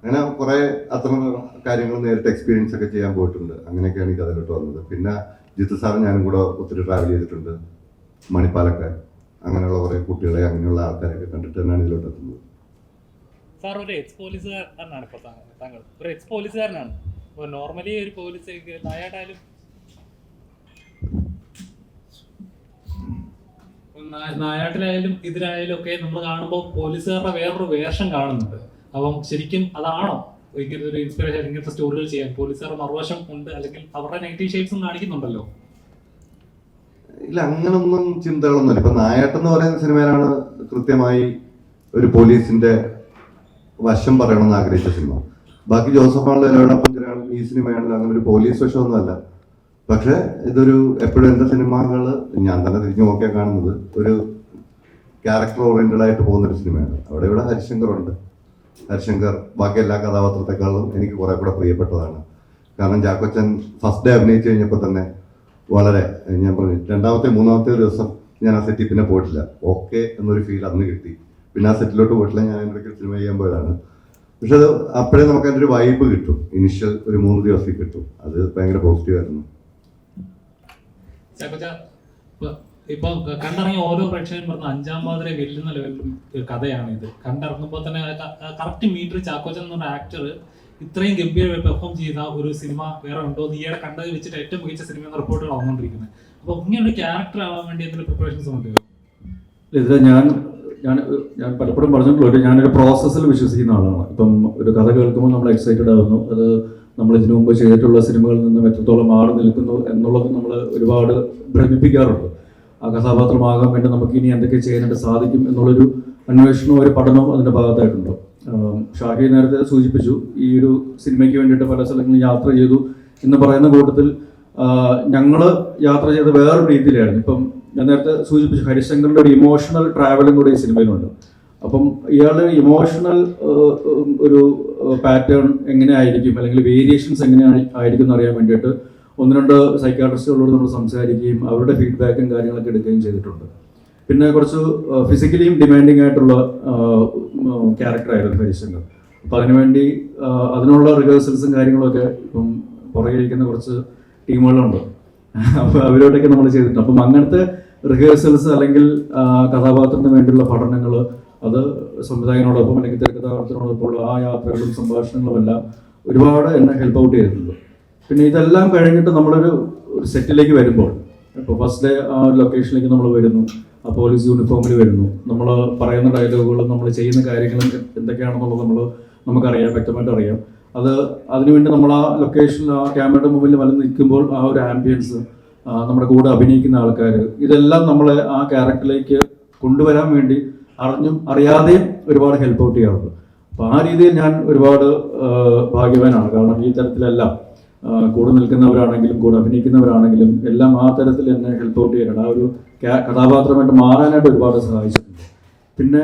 അങ്ങനെ കുറേ അത്തരം കാര്യങ്ങൾ നേരിട്ട് എക്സ്പീരിയൻസ് ഒക്കെ ചെയ്യാൻ പോയിട്ടുണ്ട്. അങ്ങനെയൊക്കെയാണ് ഈ കഥയിലോട്ട് വന്നത്. പിന്നെ ജിത്തു സാറും ഞാനും കൂടെ ഒത്തിരി ട്രാവൽ ചെയ്തിട്ടുണ്ട്. മണിപ്പാലൊക്കെ അങ്ങനെയുള്ള കുറേ കുട്ടികളെ അങ്ങനെയുള്ള ആൾക്കാരെയൊക്കെ കണ്ടിട്ട് തന്നെയാണ് ഇതിലോട്ട് എത്തുന്നത്. സാർ ഒരു എക്സ് പോലീസുകാരനാണ് ഇപ്പോൾ താങ്കൾ ഒരു എക്സ് പോലീസുകാരനാണ്. ഇപ്പോൾ നോർമലി ഒരു പോലീസ് നായാട്ടിലായാലും ഇതിലായാലും ഒക്കെ നമ്മൾ കാണുമ്പോൾ പോലീസുകാരുടെ വേറൊരു വേഷം കാണുന്നുണ്ട്. അപ്പം ശരിക്കും അതാണോ ഇങ്ങനത്തെ ഒരു ഇൻസ്പിറേഷൻ, ഇങ്ങനത്തെ സ്റ്റോറികൾ ചെയ്യാൻ? പോലീസുകാരുടെ മറുവശം ഉണ്ട്, അല്ലെങ്കിൽ അവരുടെ നെഗറ്റീവ് ഷെയ്ഡ്സും കാണിക്കുന്നുണ്ടല്ലോ. ഇല്ല, അങ്ങനൊന്നും ചിന്തകളൊന്നുമില്ല. ഇപ്പൊ നായാട്ട് എന്ന് പറയുന്ന സിനിമയിലാണ് കൃത്യമായി ഒരു പോലീസിന്റെ വശം പറയണമെന്ന് ആഗ്രഹിച്ച സിനിമ. ബാക്കി ജോസഫ് ആണല്ലോ, എലോടൊപ്പം ഈ സിനിമയാണല്ലോ അങ്ങനെ ഒരു പോലീസ് വശമൊന്നുമല്ല. പക്ഷെ ഇതൊരു എപ്പോഴും എൻ്റെ സിനിമകൾ ഞാൻ തന്നെ തിരിഞ്ഞു നോക്കിയാൽ കാണുന്നത് ഒരു ക്യാരക്ടർ ഓറിയന്റഡ് ആയിട്ട് പോകുന്നൊരു സിനിമയാണ്. ഇവിടെ ഹരിശങ്കർ ഉണ്ട്. ഹരിശങ്കർ ബാക്കി എല്ലാ കഥാപാത്രത്തെക്കാളും എനിക്ക് കുറെ കൂടെ പ്രിയപ്പെട്ടതാണ്. കാരണം ചാക്കോച്ചൻ ഫസ്റ്റ് ഡേ അഭിനയിച്ചു കഴിഞ്ഞപ്പോൾ തന്നെ വളരെ, ഞാൻ പറഞ്ഞു, രണ്ടാമത്തെ മൂന്നാമത്തെ ദിവസം ഞാൻ ആ സെറ്റിൽ പിന്നെ പോയിട്ടില്ല. ഓക്കെ എന്നൊരു ഫീൽ അന്ന് കിട്ടി. പിന്നെ ആ സെറ്റിലോട്ട് പോയിട്ടില്ല, ഞാൻ ഇടയ്ക്ക് സിനിമ ചെയ്യാൻ പോയതാണ്. പക്ഷെ അത് അപ്പോഴേ നമുക്ക് അതിൻ്റെ ഒരു വൈബ് കിട്ടും. ഇനിഷ്യൽ ഒരു 3 ദിവസത്തിൽ കിട്ടും. അത് ഭയങ്കര പോസിറ്റീവ് ആയിരുന്നു. ഇപ്പൊ കണ്ടിറങ്ങിയ ഓരോ പ്രേക്ഷകരും പറഞ്ഞ 5-ാം പാതിരെ വെല്ലുന്ന ലെവലിൽ കഥയാണ് ഇത്. കണ്ടിറങ്ങുമ്പോൾ തന്നെ കറക്റ്റ് മീറ്റർ ചാക്കോച്ചൻ എന്ന് പറഞ്ഞ ആക്ടർ ഇത്രയും ഗംഭീരമായി പെർഫോം ചെയ്ത ഒരു സിനിമ വേറെ ഉണ്ടോ എന്ന് ഈയിടെ കണ്ടത് വെച്ചിട്ട് ഏറ്റവും മികച്ച സിനിമ എന്ന റിപ്പോർട്ടുകൾ വന്നുകൊണ്ടിരിക്കുന്നത്. അപ്പൊ ഇങ്ങനൊരു ക്യാരക്ടർ ആവാൻ വേണ്ടി എന്തെങ്കിലും പ്രിപ്പറേഷൻസ് ഉണ്ട്? ഇത് ഞാൻ പലപ്പോഴും പറഞ്ഞിട്ടുള്ളൂ, ഞാനൊരു പ്രോസസ്സിൽ വിശ്വസിക്കുന്ന ആളാണ്. ഇപ്പം ഒരു കഥ കേൾക്കുമ്പോൾ നമ്മൾ എക്സൈറ്റഡ് ആകുന്നു. അത് നമ്മൾ ഇതിനു മുമ്പ് ചെയ്തിട്ടുള്ള സിനിമകളിൽ നിന്നും എത്രത്തോളം മാറി നിൽക്കുന്നു എന്നുള്ളത് നമ്മൾ ഒരുപാട് ഭ്രമിപ്പിക്കാറുണ്ട്. ആ കഥാപാത്രമാകാൻ വേണ്ടി നമുക്ക് ഇനി എന്തൊക്കെ ചെയ്യാനായിട്ട് സാധിക്കും എന്നുള്ളൊരു അന്വേഷണവും ഒരു പഠനവും അതിൻ്റെ ഭാഗത്തായിട്ടുണ്ട്. ഷാഹി നേരത്തെ സൂചിപ്പിച്ചു, ഈ ഒരു സിനിമയ്ക്ക് വേണ്ടിയിട്ട് പല സ്ഥലങ്ങളിൽ യാത്ര ചെയ്തു എന്ന് പറയുന്ന കൂട്ടത്തിൽ ഞങ്ങൾ യാത്ര ചെയ്ത വേറൊരു രീതിയിലായിരുന്നു. ഇപ്പം ഞാൻ നേരത്തെ സൂചിപ്പിച്ചു, ഹരിശങ്കറിൻ്റെ ഒരു ഇമോഷണൽ ട്രാവലും കൂടെ ഈ സിനിമയിലുണ്ട്. അപ്പം ഇയാളുടെ ഇമോഷണൽ ഒരു പാറ്റേൺ എങ്ങനെ ആയിരിക്കും, അല്ലെങ്കിൽ വേരിയേഷൻസ് എങ്ങനെ ആയിരിക്കും എന്നറിയാൻ വേണ്ടിയിട്ട് 1-2 സൈക്കാട്രിസ്റ്റുകളോട് നമ്മൾ സംസാരിക്കുകയും അവരുടെ ഫീഡ്ബാക്കും കാര്യങ്ങളൊക്കെ എടുക്കുകയും ചെയ്തിട്ടുണ്ട്. പിന്നെ കുറച്ച് ഫിസിക്കലിയും ഡിമാൻഡിങ് ആയിട്ടുള്ള ക്യാരക്ടറായിരുന്നു ഹരിശങ്കർ. അപ്പം അതിനുവേണ്ടി അതിനുള്ള റിഹേഴ്സൽസും കാര്യങ്ങളൊക്കെ ഇപ്പം പുറകിലിരിക്കുന്ന കുറച്ച് ടീമുകളുണ്ട്. അപ്പോൾ അവരോടൊക്കെ നമ്മൾ ചെയ്തിട്ടുണ്ട്. അപ്പം അങ്ങനത്തെ റിഹേഴ്സൽസ് അല്ലെങ്കിൽ കഥാപാത്രത്തിന് വേണ്ടിയുള്ള പഠനങ്ങൾ, അത് സംവിധായകനോടൊപ്പം അല്ലെങ്കിൽ തിരക്കഥാകൃത്തിനോടൊപ്പമുള്ള ആ യാത്രകളും സംഭാഷണങ്ങളും എല്ലാം ഒരുപാട് എന്നെ ഹെൽപ്പ് ഔട്ട് ചെയ്തിട്ടുണ്ട്. പിന്നെ ഇതെല്ലാം കഴിഞ്ഞിട്ട് നമ്മളൊരു സെറ്റിലേക്ക് വരുമ്പോൾ, ഇപ്പോൾ ഫസ്റ്റ് ഡേ ആ ഒരു ലൊക്കേഷനിലേക്ക് നമ്മൾ വരുന്നു, ആ പോലീസ് യൂണിഫോമിൽ വരുന്നു, നമ്മൾ പറയുന്ന ഡയലോഗുകളും നമ്മൾ ചെയ്യുന്ന കാര്യങ്ങളും എന്തൊക്കെയാണെന്നുള്ളത് നമുക്കറിയാം, വ്യക്തമായിട്ട് അറിയാം. അതിനുവേണ്ടി നമ്മൾ ആ ലൊക്കേഷനിൽ ആ ക്യാമറയുടെ മുമ്പിൽ വന്ന് നിൽക്കുമ്പോൾ ആ ഒരു ആംബിയൻസ്, നമ്മുടെ കൂടെ അഭിനയിക്കുന്ന ആൾക്കാർ, ഇതെല്ലാം നമ്മളെ ആ ക്യാരക്ടറിലേക്ക് കൊണ്ടുവരാൻ വേണ്ടി അറിഞ്ഞും അറിയാതെയും ഒരുപാട് ഹെൽപ്പ് ഔട്ട് ചെയ്യാറുണ്ട്. അപ്പോൾ ആ രീതിയിൽ ഞാൻ ഒരുപാട് ഭാഗ്യവാനാണ്. കാരണം ഈ തരത്തിലെല്ലാം കൂടെ നിൽക്കുന്നവരാണെങ്കിലും കൂടെ അഭിനയിക്കുന്നവരാണെങ്കിലും എല്ലാം ആ തരത്തിൽ എന്നെ ഹെൽപ്പ് ഔട്ട് ചെയ്യാനാണ്, ആ ഒരു കഥാപാത്രമായിട്ട് മാറാനായിട്ട് ഒരുപാട് സഹായിച്ചിട്ടുണ്ട്. പിന്നെ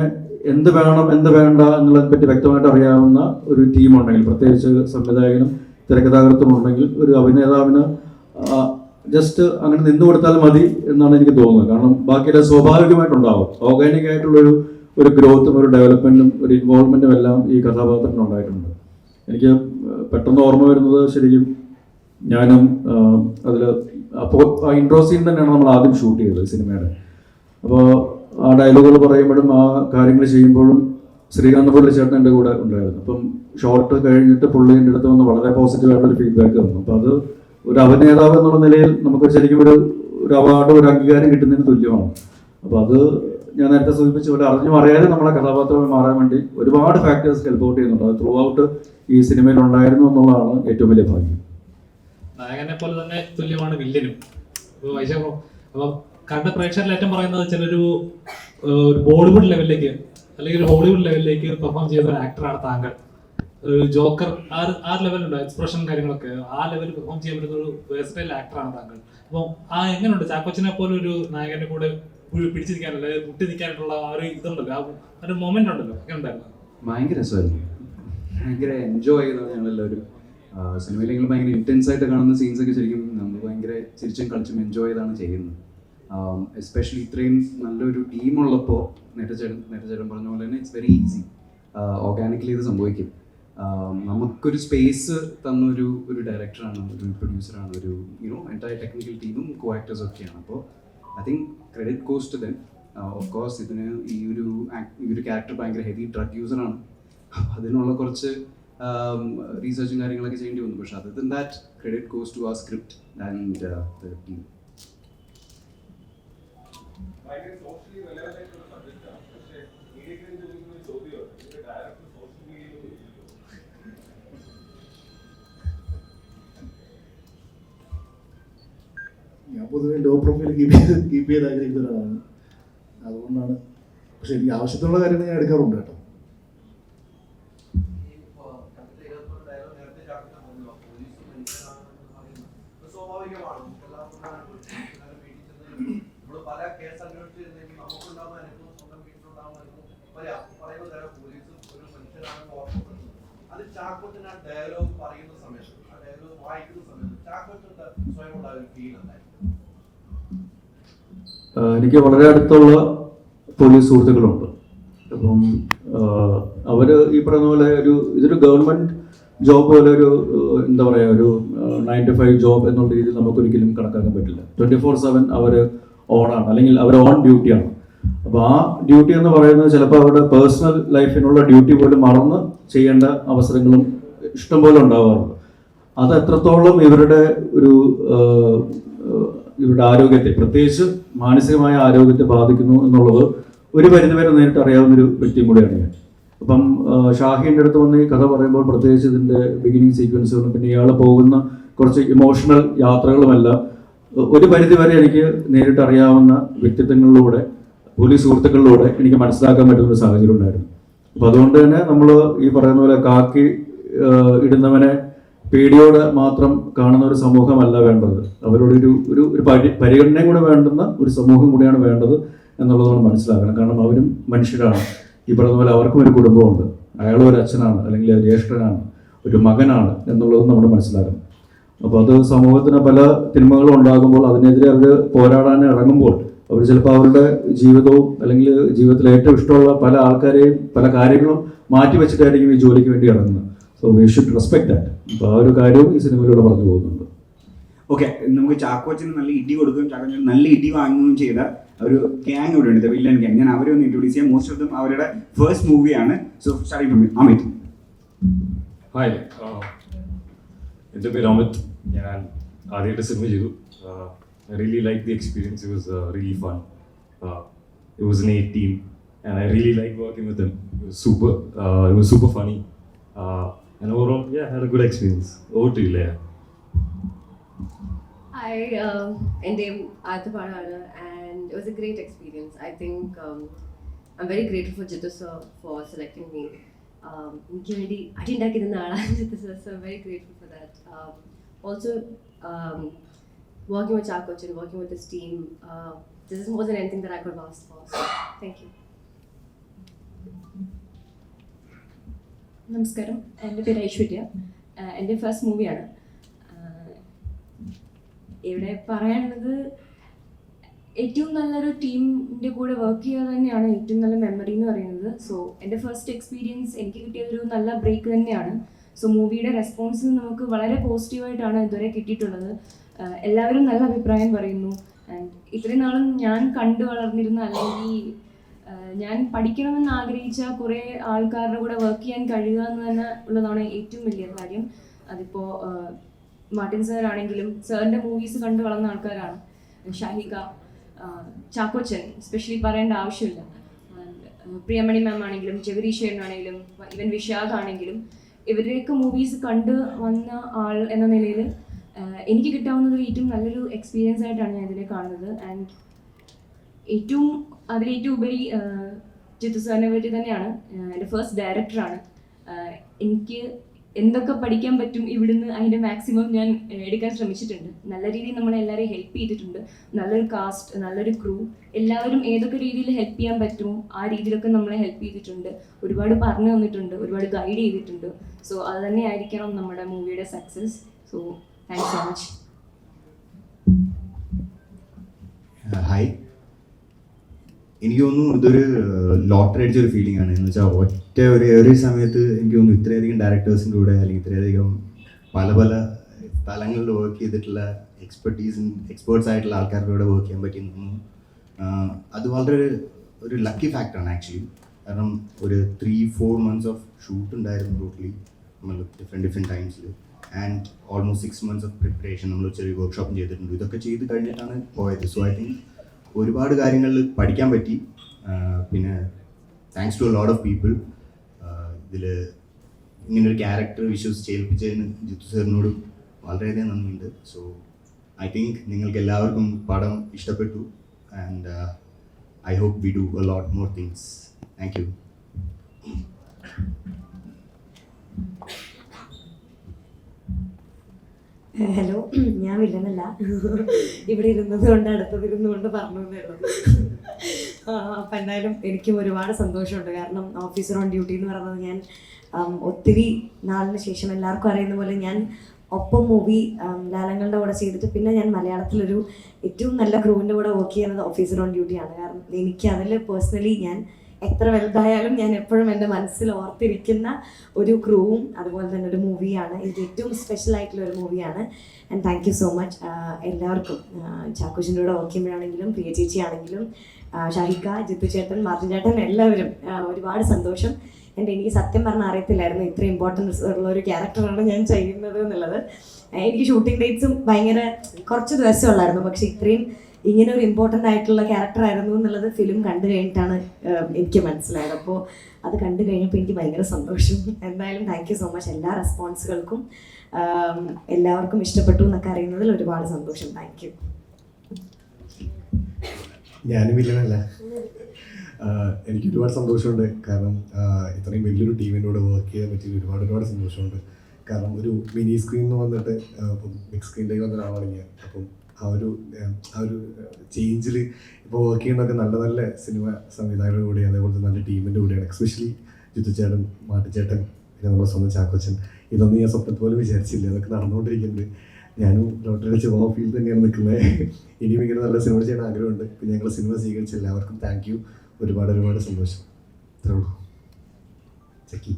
എന്ത് വേണം എന്ത് വേണ്ട എന്നുള്ളതിനെ പറ്റി വ്യക്തമായിട്ട് അറിയാവുന്ന ഒരു ടീമുണ്ടെങ്കിൽ, പ്രത്യേകിച്ച് സംവിധായകനും തിരക്കഥാകൃത്തും ഉണ്ടെങ്കിൽ, ഒരു അഭിനേതാവിന് ജസ്റ്റ് അങ്ങനെ നിന്നു കൊടുത്താൽ മതി എന്നാണ് എനിക്ക് തോന്നുന്നത്. കാരണം ബാക്കിയെല്ലാം സ്വാഭാവികമായിട്ടുണ്ടാവും. ഓർഗാനിക് ആയിട്ടുള്ളൊരു ഗ്രോത്തും ഒരു ഡെവലപ്മെൻറ്റും ഒരു ഇൻവോൾവ്മെൻറ്റും എല്ലാം ഈ കഥാപാത്രത്തിന് ഉണ്ടായിട്ടുണ്ട്. എനിക്ക് പെട്ടെന്ന് ഓർമ്മ വരുന്നത്, ശരിക്കും ഞാനും അതിൽ അപ്പോൾ ആ ഇൻട്രോ സീൻ തന്നെയാണ് നമ്മൾ ആദ്യം ഷൂട്ട് ചെയ്തത് സിനിമയുടെ. അപ്പോൾ ആ ഡയലോഗുകൾ പറയുമ്പോഴും ആ കാര്യങ്ങൾ ചെയ്യുമ്പോഴും ശ്രീകാന്ത് പുള്ളി ചേട്ടൻ എൻ്റെ കൂടെ ഉണ്ടായിരുന്നു. അപ്പം ഷോർട്ട് കഴിഞ്ഞിട്ട് പുള്ളി എൻ്റെ അടുത്ത് വന്ന് വളരെ പോസിറ്റീവായിട്ടൊരു ഫീഡ്ബാക്ക് തന്നു. അപ്പോൾ അത് ഒരു അഭിനേതാവ് എന്നുള്ള നിലയിൽ നമുക്ക് ശരിക്കും ഒരു അവാർഡ്, ഒരു അംഗീകാരം കിട്ടുന്നതിന് തുല്യമാണ്. അപ്പോൾ അത് ഞാൻ നേരത്തെ സൂചിപ്പിച്ച പോലെ അറിഞ്ഞും അറിയാതെ നമ്മളെ കഥാപാത്രമായി മാറാൻ വേണ്ടി ഒരുപാട് ഫാക്ടേഴ്സ് ഹെൽപ്പ് ഔട്ട് ചെയ്യുന്നുണ്ട്. അത് ത്രൂ ഔട്ട് ഈ സിനിമയിൽ ഉണ്ടായിരുന്നു എന്നുള്ളതാണ് ഏറ്റവും വലിയ ഭാഗ്യം. നായകനെ പോലെ തന്നെ തുല്യമാണ് വില്ലനും. അപ്പോൾ കണ്ട പ്രേക്ഷകരിൽ ഏറ്റവും പറയുന്നത് ചിലൊരു ബോളിവുഡ് ലെവലിലേക്ക് അല്ലെങ്കിൽ ഒരു ഹോളിവുഡ് ലെവലിലേക്ക് പെർഫോം ചെയ്ത ഒരു ആക്ടറാണ് താങ്കൾ. ജോക്കർ ആ ലെവലുണ്ട്, എക്സ്പ്രഷൻ കാര്യങ്ങളൊക്കെ ആ ലെവലിൽ പെർഫോം ചെയ്യാൻ പറ്റുന്ന ഒരു വേഴ്സറ്റൈൽ ആക്ടറാണ് താങ്കൾ. അപ്പോൾ എങ്ങനെയുണ്ട് ചാക്കോച്ചനെ പോലെ ഒരു നായകനെ കൂടെ പിടിച്ചിരിക്കാനല്ല, മുട്ടി നിൽക്കാനായിട്ടുള്ള ആ ഒരു ഇതുണ്ടല്ലോ, ആ ഒരു മൊമെന്റ് ഉണ്ടല്ലോ, എങ്ങനെ ഉണ്ടായിരുന്നു? ഭയങ്കര രസമായിരുന്നു. ഭയങ്കര എൻജോയ് ചെയ്തത് ഞങ്ങളെല്ലാവരും. സിനിമയിലെങ്കിലും ഭയങ്കര ഇൻറ്റൻസ് ആയിട്ട് കാണുന്ന സീൻസ് ഒക്കെ ശരിക്കും നമ്മൾ ഭയങ്കര ചിരിച്ചും കളിച്ചും എൻജോയ് ചെയ്താണ് ചെയ്യുന്നത്. എസ്പെഷ്യലി ഇത്രയും നല്ലൊരു ടീമുള്ളപ്പോൾ നേരത്തെ ചേട്ടൻ പറഞ്ഞ പോലെ തന്നെ ഇറ്റ്സ് വെരി ഈസി. ഓർഗാനിക്കലി ഇത് സംഭവിക്കും. നമുക്കൊരു സ്പേസ് തന്നൊരു ഡയറക്ടറാണ്, ഒരു പ്രൊഡ്യൂസറാണ്, ഒരു എൻറ്റയർ ടെക്നിക്കൽ ടീമും കോ ആക്ടേഴ്സും ഒക്കെയാണ്. അപ്പോൾ I think credit goes to them. Of course ഇതിന് ഈ ഒരു ക്യാരക്ടർ ഭയങ്കര ഹെവി ഡ്രഗ് യൂസറാണ്. അതിനുള്ള കുറച്ച് റീസെർച്ചും കാര്യങ്ങളൊക്കെ ചെയ്യേണ്ടി വന്നു. പക്ഷെ other than that credit goes to our script and the team. ഞാൻ പൊതുവെ ലോ പ്രൊഫൈൽ കീപ്പ് ചെയ്ത് ആഗ്രഹിക്കുന്ന ഒരാളാണ്. അതുകൊണ്ടാണ്. പക്ഷെ എനിക്ക് ആവശ്യത്തിനുള്ള കാര്യങ്ങൾ ഞാൻ എടുക്കാറുണ്ട് കേട്ടോ. എനിക്ക് വളരെ അടുത്തുള്ള പോലീസ് സുഹൃത്തുക്കളുണ്ട്. അപ്പം അവർ ഈ പറയുന്ന പോലെ ഇതൊരു ഗവൺമെൻറ് ജോബ് പോലെ എന്താ പറയുക, ഒരു 9 to 5 ജോബ് എന്നുള്ള രീതിയിൽ നമുക്കൊരിക്കലും കണക്കാക്കാൻ പറ്റില്ല. 24/7 അവർ ഓണാണ്, അല്ലെങ്കിൽ അവർ ഓൺ ഡ്യൂട്ടിയാണ്. അപ്പോൾ ആ ഡ്യൂട്ടി എന്ന് പറയുന്നത് ചിലപ്പോൾ അവരുടെ പേഴ്സണൽ ലൈഫിനുള്ള ഡ്യൂട്ടി പോലും മറന്ന് ചെയ്യേണ്ട അവസരങ്ങളും ഇഷ്ടംപോലെ ഉണ്ടാവാറുണ്ട്. അത് എത്രത്തോളം ഇവരുടെ ആരോഗ്യത്തെ, പ്രത്യേകിച്ച് മാനസികമായ ആരോഗ്യത്തെ ബാധിക്കുന്നു എന്നുള്ളത് ഒരു പരിധിവരെ നേരിട്ട് അറിയാവുന്നൊരു വ്യക്തിയും കൂടിയാണ് ഞാൻ. അപ്പം ഷാഹിൻ്റെ അടുത്ത് വന്ന് ഈ കഥ പറയുമ്പോൾ പ്രത്യേകിച്ച് ഇതിൻ്റെ ബിഗിനിങ് സീക്വൻസുകളും പിന്നെ ഇയാൾ പോകുന്ന കുറച്ച് ഇമോഷണൽ യാത്രകളുമെല്ലാം ഒരു പരിധിവരെ എനിക്ക് നേരിട്ട് അറിയാവുന്ന വ്യക്തിത്വങ്ങളിലൂടെ, പോലീസ് സുഹൃത്തുക്കളിലൂടെ എനിക്ക് മനസ്സിലാക്കാൻ പറ്റുന്ന ഒരു സാഹചര്യം ഉണ്ടായിരുന്നു. അപ്പോൾ അതുകൊണ്ട് തന്നെ നമ്മൾ ഈ പറയുന്ന പോലെ കാക്കി ഇടുന്നവനെ പേടിയോടെ മാത്രം കാണുന്ന ഒരു സമൂഹമല്ല വേണ്ടത്. അവരോട് ഒരു പരിഗണനയും കൂടെ വേണ്ടുന്ന ഒരു സമൂഹം കൂടിയാണ് വേണ്ടത് എന്നുള്ളത് നമ്മൾ മനസ്സിലാക്കണം. കാരണം അവരും മനുഷ്യരാണ്. ഈ പറയുന്ന പോലെ അവർക്കും ഒരു കുടുംബമുണ്ട്. അയാളും ഒരു അച്ഛനാണ്, അല്ലെങ്കിൽ ഒരു ജ്യേഷ്ഠനാണ്, ഒരു മകനാണ് എന്നുള്ളതും നമ്മൾ മനസ്സിലാക്കണം. അപ്പോൾ അത് സമൂഹത്തിന് പല തിന്മകളും ഉണ്ടാകുമ്പോൾ അതിനെതിരെ അവർ പോരാടാൻ ഇറങ്ങുമ്പോൾ അവർ ചിലപ്പോൾ അവരുടെ ജീവിതവും അല്ലെങ്കിൽ ജീവിതത്തിൽ ഏറ്റവും ഇഷ്ടമുള്ള പല ആൾക്കാരെയും പല കാര്യങ്ങളും മാറ്റി വെച്ചിട്ടായിരിക്കും ഈ ജോലിക്ക് വേണ്ടി ഇറങ്ങുന്നത്. So we should respect that. അപ്പോൾ ആ ഒരു കാര്യവും ഈ സിനിമയിലൂടെ പറഞ്ഞു പോകുന്നുണ്ട്. ഓക്കെ, നമുക്ക് ചാക്കോച്ചന് നല്ല ഇടി കൊടുക്കുകയും ചാക്കോച്ചന് നല്ല ഇടി വാങ്ങുകയും ചെയ്ത ഒരു ഗ്യാങ് ഇവിടെ ഉണ്ട്, വില്ലൻ ഗ്യാങ്. ഞാൻ അവരെ ഒന്ന് ഇൻട്രൊഡ്യൂസ് ചെയ്യാം. മോസ്റ്റ് ഓഫ് ദം അവരുടെ ഫസ്റ്റ് മൂവിയാണ്. So starting from Amit. Hi, എൻ്റെ പേര് അമിത്. ഞാൻ ആദ്യമായിട്ട് സിനിമ ചെയ്തു. I really liked the experience. It was really fun. It was an 8 team and I really liked working with them. It was super funny. And overall, yeah, I had a good experience. Over to you, Leah. Hi, എൻ്റെ ആദ്യപാടാണ് and it was a great experience. I think I'm very grateful for Jittu sir for selecting me. എനിക്ക് വേണ്ടി അടിയുണ്ടാക്കിയിരുന്ന ആളാണ് Jittu sir, so I'm very grateful for that. Also, working with Chakochan, working with his team, this is more than anything that I could have asked for. So, thank you. നമസ്കാരം, എൻ്റെ പേര് ഐശ്വര്യ. എൻ്റെ first മൂവിയാണ്. ഇവിടെ പറയാനുള്ളത്, ഏറ്റവും നല്ലൊരു ടീമിൻ്റെ കൂടെ വർക്ക് ചെയ്യുക തന്നെയാണ് ഏറ്റവും നല്ല മെമ്മറി എന്ന് പറയുന്നത്. സോ എൻ്റെ ഫസ്റ്റ് എക്സ്പീരിയൻസ് എനിക്ക് കിട്ടിയതൊരു നല്ല ബ്രേക്ക് തന്നെയാണ്. സോ മൂവിയുടെ റെസ്പോൺസ് നമുക്ക് വളരെ പോസിറ്റീവായിട്ടാണ് ഇതുവരെ കിട്ടിയിട്ടുള്ളത്. എല്ലാവരും നല്ല അഭിപ്രായം പറയുന്നു. ആൻഡ് ഇത്രയും നാളും ഞാൻ കണ്ടു വളർന്നിരുന്ന, അല്ലെങ്കിൽ ഞാൻ പഠിക്കണമെന്ന് ആഗ്രഹിച്ച കുറേ ആൾക്കാരുടെ കൂടെ വർക്ക് ചെയ്യാൻ കഴിയുക എന്ന് തന്നെ ഉള്ളതാണ് ഏറ്റവും വലിയ കാര്യം. അതിപ്പോൾ മാർട്ടിൻ സാർ ആണെങ്കിലും സാറിൻ്റെ മൂവീസ് കണ്ടു വളർന്ന ആൾക്കാരാണ്. ഷാഹിക, ചാക്കോച്ചൻ സ്പെഷ്യലി പറയേണ്ട ആവശ്യമില്ല. പ്രിയമണി മാം ആണെങ്കിലും ജഗദീശ്വരനാണെങ്കിലും ഈവൻ വിശാഖ് ആണെങ്കിലും ഇവരുടെയൊക്കെ മൂവീസ് കണ്ട് വന്ന ആൾ എന്ന നിലയിൽ എനിക്ക് കിട്ടാവുന്നത് ഏറ്റവും നല്ലൊരു എക്സ്പീരിയൻസ് ആയിട്ടാണ് ഞാൻ ഇതിനെ കാണുന്നത്. ആൻഡ് അതിലേറ്റവും ഉപരി ജിത്തു സാറിനെ പറ്റി തന്നെയാണ്. എൻ്റെ ഫസ്റ്റ് ഡയറക്ടറാണ്. എനിക്ക് എന്തൊക്കെ പഠിക്കാൻ പറ്റും ഇവിടുന്ന് അതിൻ്റെ മാക്സിമം ഞാൻ എടുക്കാൻ ശ്രമിച്ചിട്ടുണ്ട്. നല്ല രീതിയിൽ നമ്മളെല്ലാവരെയും ഹെൽപ്പ് ചെയ്തിട്ടുണ്ട്. നല്ലൊരു കാസ്റ്റ്, നല്ലൊരു ക്രൂ, എല്ലാവരും ഏതൊക്കെ രീതിയിൽ ഹെൽപ്പ് ചെയ്യാൻ പറ്റുമോ ആ രീതിയിലൊക്കെ നമ്മളെ ഹെൽപ്പ് ചെയ്തിട്ടുണ്ട്. ഒരുപാട് പറഞ്ഞു തന്നിട്ടുണ്ട്, ഒരുപാട് ഗൈഡ് ചെയ്തിട്ടുണ്ട്. സോ അത് തന്നെ ആയിരിക്കണം നമ്മുടെ മൂവിയുടെ success. So thanks so much. Hi, എനിക്ക് തോന്നുന്നു ഇതൊരു ലോട്ടറി അടിച്ചൊരു ഫീലിംഗ് ആണ്. എന്ന് വെച്ചാൽ ഒരു സമയത്ത് എനിക്ക് തോന്നുന്നു ഇത്രയധികം ഡയറക്ടേഴ്സിൻ്റെ കൂടെ അല്ലെങ്കിൽ ഇത്രയധികം പല പല സ്ഥലങ്ങളിൽ വർക്ക് ചെയ്തിട്ടുള്ള എക്സ്പേർട്സ് ആയിട്ടുള്ള ആൾക്കാരുടെ കൂടെ വർക്ക് ചെയ്യാൻ പറ്റി തോന്നുന്നു. അത് വളരെ ഒരു ലക്കി ഫാക്ടറാണ് ആക്ച്വലി. കാരണം ഒരു 3-4 months ഓഫ് ഷൂട്ട് ഉണ്ടായിരുന്നു ടോട്ടലി നമ്മൾ ഡിഫറെൻറ്റ് ടൈംസിൽ. And almost 6 months of preparation നമ്മൾ ചെറിയ വർക്ക്ഷോപ്പും ചെയ്തിട്ടുണ്ട്. ഇതൊക്കെ ചെയ്ത് കഴിഞ്ഞിട്ടാണ് പോയത്. സോ ഐ തിങ്ക് ഒരുപാട് കാര്യങ്ങൾ പഠിക്കാൻ പറ്റി. പിന്നെ thanks to a lot of people. ഇതിൽ ഇങ്ങനൊരു ക്യാരക്ടർ വിശ്വസിച്ച് ഏൽപ്പിച്ചതിന് ജിത്തു സാറിനോടും വളരെയധികം നന്ദിയുണ്ട്. സോ ഐ തിങ്ക് നിങ്ങൾക്ക് എല്ലാവർക്കും പടം ഇഷ്ടപ്പെട്ടു and I hope we do a lot more things. Thank you. Hello, ഞാൻ വില്ലനല്ല, ഇവിടെ ഇരുന്നത് കൊണ്ട് അടുത്തതിരുന്നു കൊണ്ട് പറഞ്ഞു എന്നേ ഉള്ളൂ. അപ്പം എന്തായാലും എനിക്കും ഒരുപാട് സന്തോഷമുണ്ട്. കാരണം ഓഫീസർ ഓൺ ഡ്യൂട്ടി എന്ന് പറയുന്നത് ഞാൻ ഒത്തിരി നാളിന് ശേഷം, എല്ലാവർക്കും അറിയുന്ന പോലെ ഞാൻ ഒപ്പം മൂവി ലാലങ്ങളുടെ കൂടെ ചെയ്തിട്ട് പിന്നെ ഞാൻ മലയാളത്തിലൊരു ഏറ്റവും നല്ല ക്രൂവിൻ്റെ കൂടെ വർക്ക് ചെയ്യുന്നത് ഓഫീസർ ഓൺ ഡ്യൂട്ടിയാണ്. കാരണം എനിക്ക് അതിൽ പേഴ്സണലി ഞാൻ എത്ര വലുതായാലും ഞാൻ എപ്പോഴും എൻ്റെ മനസ്സിൽ ഓർത്തിരിക്കുന്ന ഒരു ക്രൂവും അതുപോലെ തന്നെ ഒരു മൂവിയാണ്. ഇത് ഏറ്റവും സ്പെഷ്യൽ ആയിട്ടുള്ള ഒരു മൂവിയാണ്. And thank you so much എല്ലാവർക്കും. ചാക്കോച്ചിൻ്റെ കൂടെ വർക്ക് ചെയ്യുമ്പോഴാണെങ്കിലും പ്രിയ ചേച്ചി ആണെങ്കിലും ഷാഹിക്ക, ജിത്തു ചേട്ടൻ, മാർട്ടിൻ ചേട്ടൻ, എല്ലാവരും ഒരുപാട് സന്തോഷം. എനിക്ക് സത്യം പറഞ്ഞാൽ അറിയത്തില്ലായിരുന്നു ഇത്ര ഇമ്പോർട്ടൻസ് ഉള്ള ഒരു ക്യാരക്ടറാണ് ഞാൻ ചെയ്യുന്നത് എന്നുള്ളത്. എനിക്ക് ഷൂട്ടിംഗ് ഡേറ്റ്സും ഭയങ്കര കുറച്ച് ദിവസമേ ഉള്ളായിരുന്നു. പക്ഷേ ഇത്രയും ഇങ്ങനെ ഒരു ഇമ്പോർട്ടൻ്റ് ആയിട്ടുള്ള ക്യാരക്ടർ ആയിരുന്നു എന്നുള്ളത് ഫിലിം കണ്ടു കഴിഞ്ഞിട്ടാണ് എനിക്ക് മനസ്സിലായത്. അപ്പോൾ അത് കണ്ടു കഴിഞ്ഞപ്പോൾ എനിക്ക് ഭയങ്കര സന്തോഷം. എന്തായാലും താങ്ക് യു സോ മച്ച്. എല്ലാ റെസ്പോൺസുകൾക്കും എല്ലാവർക്കും ഇഷ്ടപ്പെട്ടു എന്നൊക്കെ അറിയുന്നതിൽ ഒരുപാട് സന്തോഷം. Thank you. ഞാനും വില്ലനല്ല, എനിക്ക് ഒരുപാട് സന്തോഷമുണ്ട്. കാരണം ഇത്രയും വലിയൊരു ടീമിൻ്റെ കൂടെ വർക്ക് ചെയ്യാൻ പറ്റിയ ഒരുപാട് സന്തോഷമുണ്ട്. കാരണം ഒരു മിനി സ്ക്രീനിൽ നിന്ന് വന്നിട്ട് ഇപ്പം ബിഗ് സ്ക്രീനിലേക്ക് വന്ന ഒരാളാണ് ഞാൻ. അപ്പം ആ ഒരു ചേഞ്ചിൽ ഇപ്പോൾ വർക്ക് ചെയ്യുന്നതൊക്കെ നല്ല നല്ല സിനിമ സംവിധായകരുടെ കൂടെ, അതേപോലെ നല്ല ടീമിൻ്റെ കൂടെയാണ്. എക്സ്പെഷ്യലി ജിത്തു ചേട്ടൻ, മാട്ടി ചേട്ടൻ, പിന്നെ നമ്മുടെ സ്വന്തം ചാക്കോച്ചൻ. ഇതൊന്നും ഞാൻ സ്വപ്നത്തിൽ പോലും വിചാരിച്ചില്ല. അതൊക്കെ നടന്നുകൊണ്ടിരിക്കുന്നുണ്ട്. ഞാനും ലോട്ടറി വെച്ച് പോകാൻ ഫീൽഡ് തന്നെയാണ് നിൽക്കുന്നത്. ഇനിയും ഇങ്ങനെ നല്ല സിനിമ ചെയ്യാൻ ആഗ്രഹമുണ്ട്. പിന്നെ ഞങ്ങൾ സിനിമ സ്വീകരിച്ച എല്ലാവർക്കും താങ്ക് യു. ഒരുപാട് സന്തോഷം. ഇത്രേ ഉള്ളൂ. ചക്കി.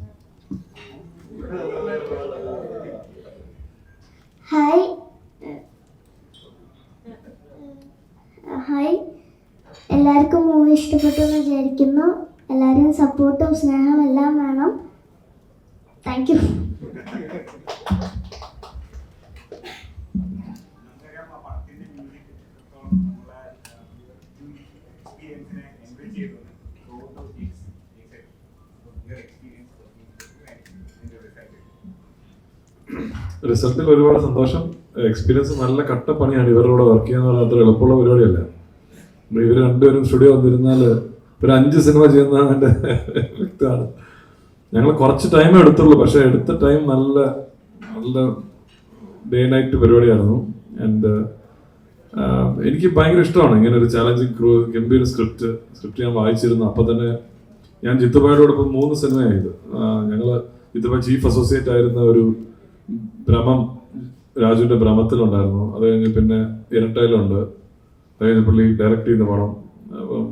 ഹായ്, എല്ലാവർക്കും മൂവി ഇഷ്ടപ്പെട്ടു എന്ന് വിചാരിക്കുന്നു. എല്ലാവരും സപ്പോർട്ടും സ്നേഹം എല്ലാം വേണം. Thank you. റിസൾട്ടിൽ ഒരുപാട് സന്തോഷം. എക്സ്പീരിയൻസ് നല്ല കട്ടപ്പണിയാണ്. ഇവരുടെ കൂടെ വർക്ക് ചെയ്യാന്ന് പറഞ്ഞാൽ അത്ര എളുപ്പമുള്ള പരിപാടിയല്ല. ഇവർ രണ്ടുപേരും സ്റ്റുഡിയോ വന്നിരുന്നാൽ ഒരു 5 സിനിമ ചെയ്യുന്ന എൻ്റെ വ്യക്തമാണ്. ഞങ്ങൾ കുറച്ച് ടൈമേ എടുത്തുള്ളൂ, പക്ഷേ എടുത്ത ടൈം നല്ല ഡേ നൈറ്റ് പരിപാടിയായിരുന്നു. ആൻഡ് എനിക്ക് ഭയങ്കര ഇഷ്ടമാണ് ഇങ്ങനെ ഒരു ചാലഞ്ചിങ് ക്രൂ, ഗംഭീര സ്ക്രിപ്റ്റ് ഞാൻ വായിച്ചിരുന്നു. അപ്പം തന്നെ ഞാൻ ജിത്തുഭായോടൊപ്പം 3 സിനിമയായത്. ഞങ്ങൾ ജിത്തുഭായ് ചീഫ് അസോസിയേറ്റ് ആയിരുന്ന ഒരു ഭ്രമം, രാജുവിൻ്റെ ഭ്രമത്തിലുണ്ടായിരുന്നു. അത് കഴിഞ്ഞ് പിന്നെ ഇരട്ടയിലുണ്ട്. അത് കഴിഞ്ഞ് പുള്ളി ഡയറക്റ്റ് ചെയ്യുന്ന പടം. അപ്പം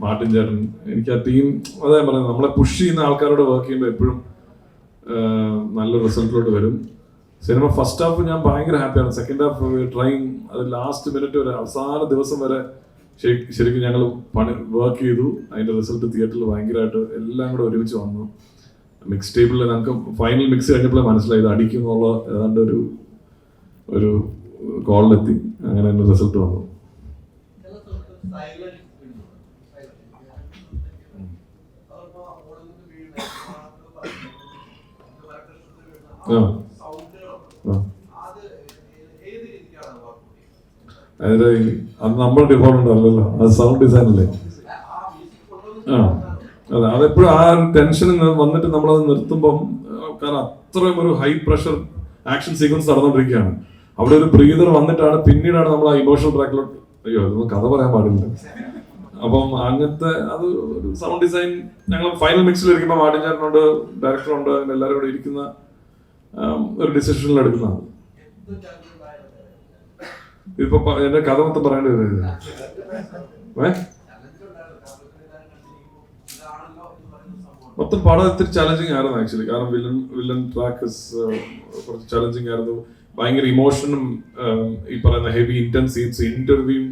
മാർട്ടിൻ ചേട്ടൻ, എനിക്ക് ആ ടീം അതാ പറയുന്നത്, നമ്മളെ പുഷ് ചെയ്യുന്ന ആൾക്കാരോട് വർക്ക് ചെയ്യുമ്പോൾ എപ്പോഴും നല്ല റിസൾട്ടിലോട്ട് വരും. സിനിമ ഫസ്റ്റ് ഹാഫ് ഞാൻ ഭയങ്കര ഹാപ്പിയാണ്. സെക്കൻഡ് ഹാഫ് ട്രൈങ്, അത് ലാസ്റ്റ് മിനിറ്റ് വരെ, അവസാന ദിവസം വരെ ശരിക്കും ഞങ്ങൾ വർക്ക് ചെയ്തു. അതിൻ്റെ റിസൾട്ട് തിയേറ്ററിൽ ഭയങ്കരമായിട്ട് എല്ലാം കൂടെ ഒരുമിച്ച് വന്നു. മിക്സ് ടേബിളിൽ നമുക്ക് ഫൈനൽ മിക്സ് കഴിഞ്ഞപ്പോഴേ മനസ്സിലായി ഇത് അടിക്കും എന്നുള്ള ഏതാണ്ട് ഒരു കോളിലെത്തി. അങ്ങനെ എൻ്റെ റിസൾട്ട് വന്നു. അതായത് അത് നമ്മുടെ ഡിപ്പാർട്ട്മെന്റ് അല്ലല്ലോ, അത് സൗണ്ട് ഡിസൈൻ അല്ലേ. അതെ, അതെപ്പോഴും ആ ഒരു ടെൻഷൻ വന്നിട്ട് നമ്മളത് നിർത്തുമ്പം, കാരണം അത്രയും ഒരു ഹൈ പ്രഷർ ആക്ഷൻ സീക്വൻസ് നടന്നുകൊണ്ടിരിക്കുകയാണ്. അവിടെ ഒരു ബ്രീതർ വന്നിട്ടാണ് പിന്നീടാണ് നമ്മൾ ആ ഇമോഷണൽ ട്രാക്കിലോട്ട്, അയ്യോ അതൊന്നും കഥ പറയാൻ പാടില്ല. അപ്പം അങ്ങനത്തെ അത് ഒരു സൗണ്ട് ഡിസൈൻ ഞങ്ങൾ ഫൈനൽ മിക്സിൽ ഇരിക്കുമ്പോൾ മാർട്ടിൻ ചേട്ടനുണ്ട്, ഡയറക്ടറുണ്ട്, അങ്ങനെ എല്ലാവരും കൂടെ ഇരിക്കുന്ന ഒരു ഡിസിഷനിൽ എടുക്കുന്നതാണ്. ഇതിപ്പോ എന്റെ കഥ മൊത്തം പറയേണ്ടി വരുന്നത് മൊത്തം പടം ഇത്തിരി ചലഞ്ചിങ് ആയിരുന്നു ആക്ച്വലി. കാരണം വില്ലൻ ട്രാക്ക് കുറച്ച് ചലഞ്ചിങ് ആയിരുന്നു. ഭയങ്കര ഇമോഷനും ഈ പറയുന്ന ഹെവി ഇന്റൻസ് സീൻസ്, ഇന്റർവ്യൂയും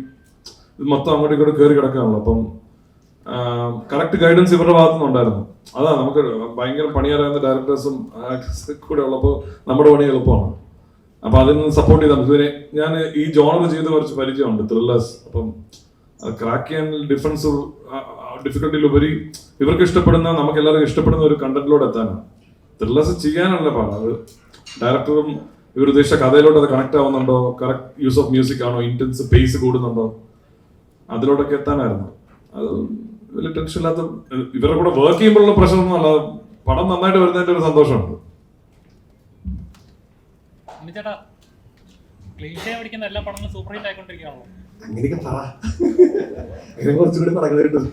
ഇത് മൊത്തം അങ്ങോട്ടും ഇങ്ങോട്ടും കയറി കിടക്കാണല്ലോ. അപ്പം കറക്റ്റ് ഗൈഡൻസ് ഇവരുടെ ഭാഗത്തു നിന്നുണ്ടായിരുന്നു. അതാ നമുക്ക് ഭയങ്കര പണിയറിയാവുന്ന ഡയറക്ടേഴ്സും ആക്ടേഴ്സും കൂടെ ഉള്ളപ്പോൾ നമ്മുടെ പണി എളുപ്പമാണ്. അപ്പൊ അതിൽ നിന്ന് സപ്പോർട്ട് ചെയ്താൽ ഇതുവരെ ഞാൻ ഈ ജോണർ ചെയ്ത് കുറച്ച് പരിചയമുണ്ട്, ത്രില്ലേഴ്സ്. അപ്പം അത് ക്രാക്ക് ചെയ്യാൻ ഡിഫിക്കൽട്ടിയിലുപരി ഇവർക്ക് ഇഷ്ടപ്പെടുന്ന, നമുക്ക് എല്ലാവർക്കും ഇഷ്ടപ്പെടുന്ന ഒരു കണ്ടന്റിലോട് എത്താനാണ്. ത്രില്ലേഴ്സ് ചെയ്യാനല്ല പാടാ. അത് ഡയറക്ടറും ഇവർ ഉദ്ദേശിച്ച കഥയിലോട്ട് അത് കണക്ട് ആവുന്നുണ്ടോ, കറക്റ്റ് യൂസ് ഓഫ് മ്യൂസിക് ആണോ, ഇന്റൻസ് പേസ് കൂടുന്നുണ്ടോ, അതിലോട്ടൊക്കെ എത്താനായിരുന്നു. അത് വലിയ ടെൻഷൻ ഇല്ലാത്ത, ഇവരുടെ കൂടെ വർക്ക് ചെയ്യുമ്പോഴുള്ള പ്രശ്നമൊന്നും അല്ല, പടം നന്നായിട്ട് വരുന്നതിന്റെ ഒരു സന്തോഷമുണ്ട്. ചേട്ടാ ക്ലീഷേ പഠിക്കുന്ന എല്ലാ പടങ്ങളും സൂപ്പർ ഹിറ്റ് ആയിക്കൊണ്ടിരിക്കുകയാണല്ലോ. അങ്ങനെയൊക്കെ പറ, അങ്ങനെ കുറച്ചുകൂടി പറയുന്നുണ്ട്.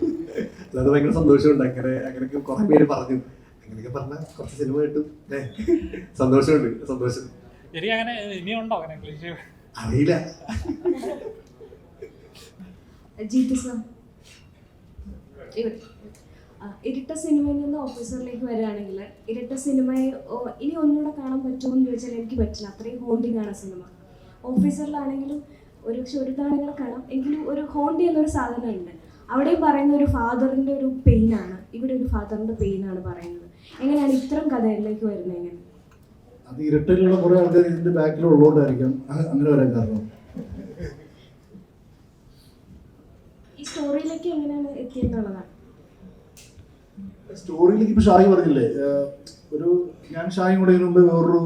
അല്ലാതെ ഭയങ്കര സന്തോഷമുണ്ട്. അങ്ങനെയൊക്കെ കുറെ പേര് പറഞ്ഞു, അങ്ങനെയൊക്കെ പറഞ്ഞാൽ കുറച്ച് സിനിമ കിട്ടും. സന്തോഷമുണ്ട്, സന്തോഷം. ശരി, അങ്ങനെ ഇനിയുണ്ടോ അങ്ങനെ ക്ലീഷേ? അറിയില്ല. ജീത്തു സർ, ഇരട്ട സിനിമയിൽ നിന്ന് ഓഫീസറിലേക്ക് വരികയാണെങ്കിൽ ഇരട്ട സിനിമയെ ഇനി ഒന്നുകൂടെ കാണാൻ പറ്റുമോ എന്ന് ചോദിച്ചാൽ എനിക്ക് പറ്റില്ല. അത്രയും ഹോണ്ടിങ് ആണ് സിനിമ. ഓഫീസറിലാണെങ്കിലും ഒരു തവണ കാണാം, എങ്കിലും ഒരു ഹോണ്ടി എന്നൊരു സാധനം ഉണ്ട്. അവിടെയും പറയുന്ന ഒരു ഫാദറിൻ്റെ ഒരു പെയിനാണ്, ഇവിടെ ഒരു ഫാദറിൻ്റെ പെയിനാണ് പറയുന്നത്. എങ്ങനെയാണ് ഇത്തരം കഥകളിലേക്ക് വരുന്നത്? എങ്ങനെ അത് ഇരട്ടയിലുള്ള കുറേ ആൾക്കാർ ഇതിൻ്റെ ബാക്കിലുള്ളതുകൊണ്ടായിരിക്കാം അങ്ങനെ വരാൻ കാരണം. ഈ സ്റ്റോറിയിലേക്ക് എങ്ങനെയാണ് എത്തിയെന്നുള്ളതാണ്. സ്റ്റോറിയിലേക്ക് ഇപ്പോൾ ഷായി പറഞ്ഞില്ലേ, ഞാൻ ഷായും കൂടെ ഇതിനു മുമ്പ് വേറൊരു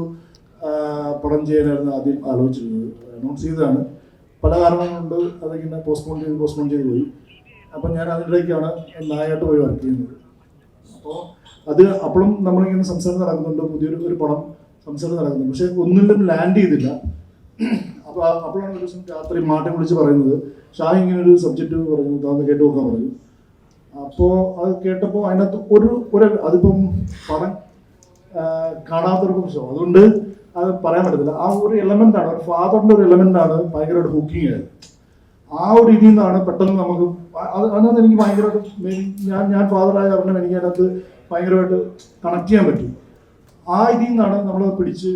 പടം ചെയ്യാനായിരുന്നു ആദ്യം ആലോചിച്ചിരുന്നത്. അനൗൺസ് ചെയ്തതാണ്. പല കാരണങ്ങൾ കൊണ്ട് അതിങ്ങനെ പോസ്റ്റ്പോൺ ചെയ്ത് പോയി. അപ്പം ഞാൻ അതിനിടയ്ക്കാണ് നായായിട്ട് പോയി വർക്ക് ചെയ്യുന്നത്. അപ്പോൾ അപ്പോഴും നമ്മളിങ്ങനെ സംസാരം നടക്കുന്നുണ്ട്, പുതിയൊരു പടം സംസാരം നടക്കുന്നുണ്ട്. പക്ഷേ ഒന്നിലും ലാൻഡ് ചെയ്തില്ല. അപ്പോഴാണ് ഒരു ദിവസം രാത്രി മാട്ടം വിളിച്ച് പറയുന്നത്, ഷാഹി ഇങ്ങനെ ഒരു സബ്ജക്റ്റ് പറഞ്ഞു, താന്ന് കേട്ട് നോക്കാൻ പറഞ്ഞു. അപ്പോൾ അത് കേട്ടപ്പോൾ അതിനകത്ത് അതിപ്പം പടം കാണാത്തവർക്കും പ്രശ്നം, അതുകൊണ്ട് അത് പറയാൻ പറ്റത്തില്ല. ആ ഒരു എലമെൻ്റാണ്, ഒരു ഫാദറിൻ്റെ ഒരു എലമെൻ്റാണ് ഭയങ്കരമായിട്ട് ഹുക്കിങ് ആയത്. ആ ഒരു ഇതിൽ നിന്നാണ് പെട്ടെന്ന് നമുക്ക് അതിനകത്ത് എനിക്ക് ഭയങ്കരമായിട്ട് ഞാൻ ഫാദറായ കാരണം എനിക്ക് അതിനകത്ത് ഭയങ്കരമായിട്ട് കണക്ട് ചെയ്യാൻ പറ്റും. ആ ഇതിൽ നിന്നാണ് നമ്മൾ പിടിച്ച്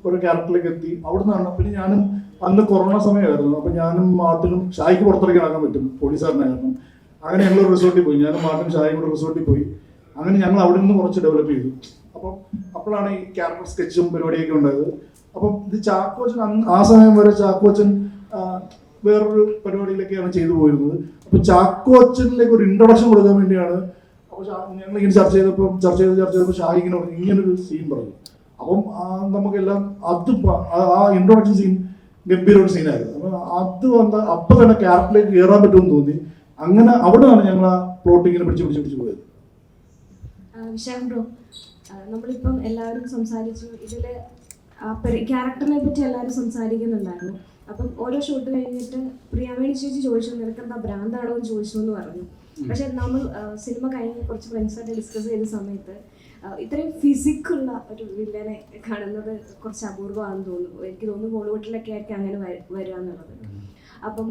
ഒരു ക്യാരക്ടറിലേക്ക് എത്തി. അവിടെ നിന്നാണ് പിന്നെ ഞാനും അന്ന് കൊറോണ സമയമായിരുന്നു. അപ്പം ഞാനും മാർട്ടിനും ഷായിക്ക് പുറത്തേക്ക് ഇറങ്ങാൻ പറ്റും പോലീസുകാരനെ കാരണം. അങ്ങനെ ഞങ്ങൾ റിസോർട്ടിൽ പോയി, ഞാനും മാർട്ടിനും ഷായും കൂടെ റിസോർട്ടിൽ പോയി. അങ്ങനെ ഞങ്ങൾ അവിടെ നിന്ന് കുറച്ച് ഡെവലപ്പ് ചെയ്തു. അപ്പോഴാണ് ഈ ക്യാരക്ടർ സ്കെച്ചും പരിപാടിയൊക്കെ ഉണ്ടായത്. അപ്പം ഇത് ചാക്കോച്ചൻ ആ സമയം വരെ ചാക്കോച്ചൻ വേറൊരു പരിപാടിയിലൊക്കെയാണ് ചെയ്തു പോയിരുന്നത്. അപ്പോൾ ചാക്കോച്ചനിലേക്ക് ഒരു ഇൻട്രൊഡക്ഷൻ കൊടുക്കാൻ വേണ്ടിയാണ്. അപ്പോൾ ഞങ്ങളിങ്ങനെ ചർച്ച ചെയ്തപ്പോൾ ഷാഹി ഇങ്ങനെ പറഞ്ഞു, ഇങ്ങനൊരു സീൻ പറഞ്ഞു. അപ്പം നമുക്കെല്ലാം ആ ഇൻട്രൊഡക്ഷൻ സീൻ ഗംഭീര ഒരു സീനായിരുന്നു. അപ്പം അത് അപ്പം തന്നെ ക്യാരക്ടറിലേക്ക് കയറാൻ പറ്റുമെന്ന് തോന്നി. അങ്ങനെ അവിടെയാണ് ഞങ്ങൾ ആ പ്ലോട്ടിങ്ങിനെ പിടിച്ച് പോയത്. വിശാഖ് ബ്രോ, നമ്മളിപ്പം എല്ലാവരും സംസാരിച്ചു, ഇതിൽ ക്യാരക്ടറിനെ പറ്റി എല്ലാവരും സംസാരിക്കുന്നുണ്ടായിരുന്നു. അപ്പം ഓരോ ഷൂട്ട് കഴിഞ്ഞിട്ട് പ്രിയാമണി ചേച്ചി ചോദിച്ചു, നിനക്കെന്താ ഭ്രാന്താണോ എന്ന് ചോദിച്ചു എന്ന് പറഞ്ഞു. പക്ഷെ നമ്മൾ സിനിമ കഴിഞ്ഞ് കുറച്ച് ഫ്രണ്ട്സായിട്ട് ഡിസ്കസ് ചെയ്ത സമയത്ത് ഇത്രയും ഫിസിക്കുള്ള ഒരു വില്ലനെ കാണുന്നത് കുറച്ച് അപൂർവമാണെന്ന് തോന്നുന്നു. എനിക്ക് തോന്നുന്നു ബോളിവുഡിലൊക്കെ ആയിരിക്കും അങ്ങനെ വരിക എന്നുള്ളത്. അപ്പം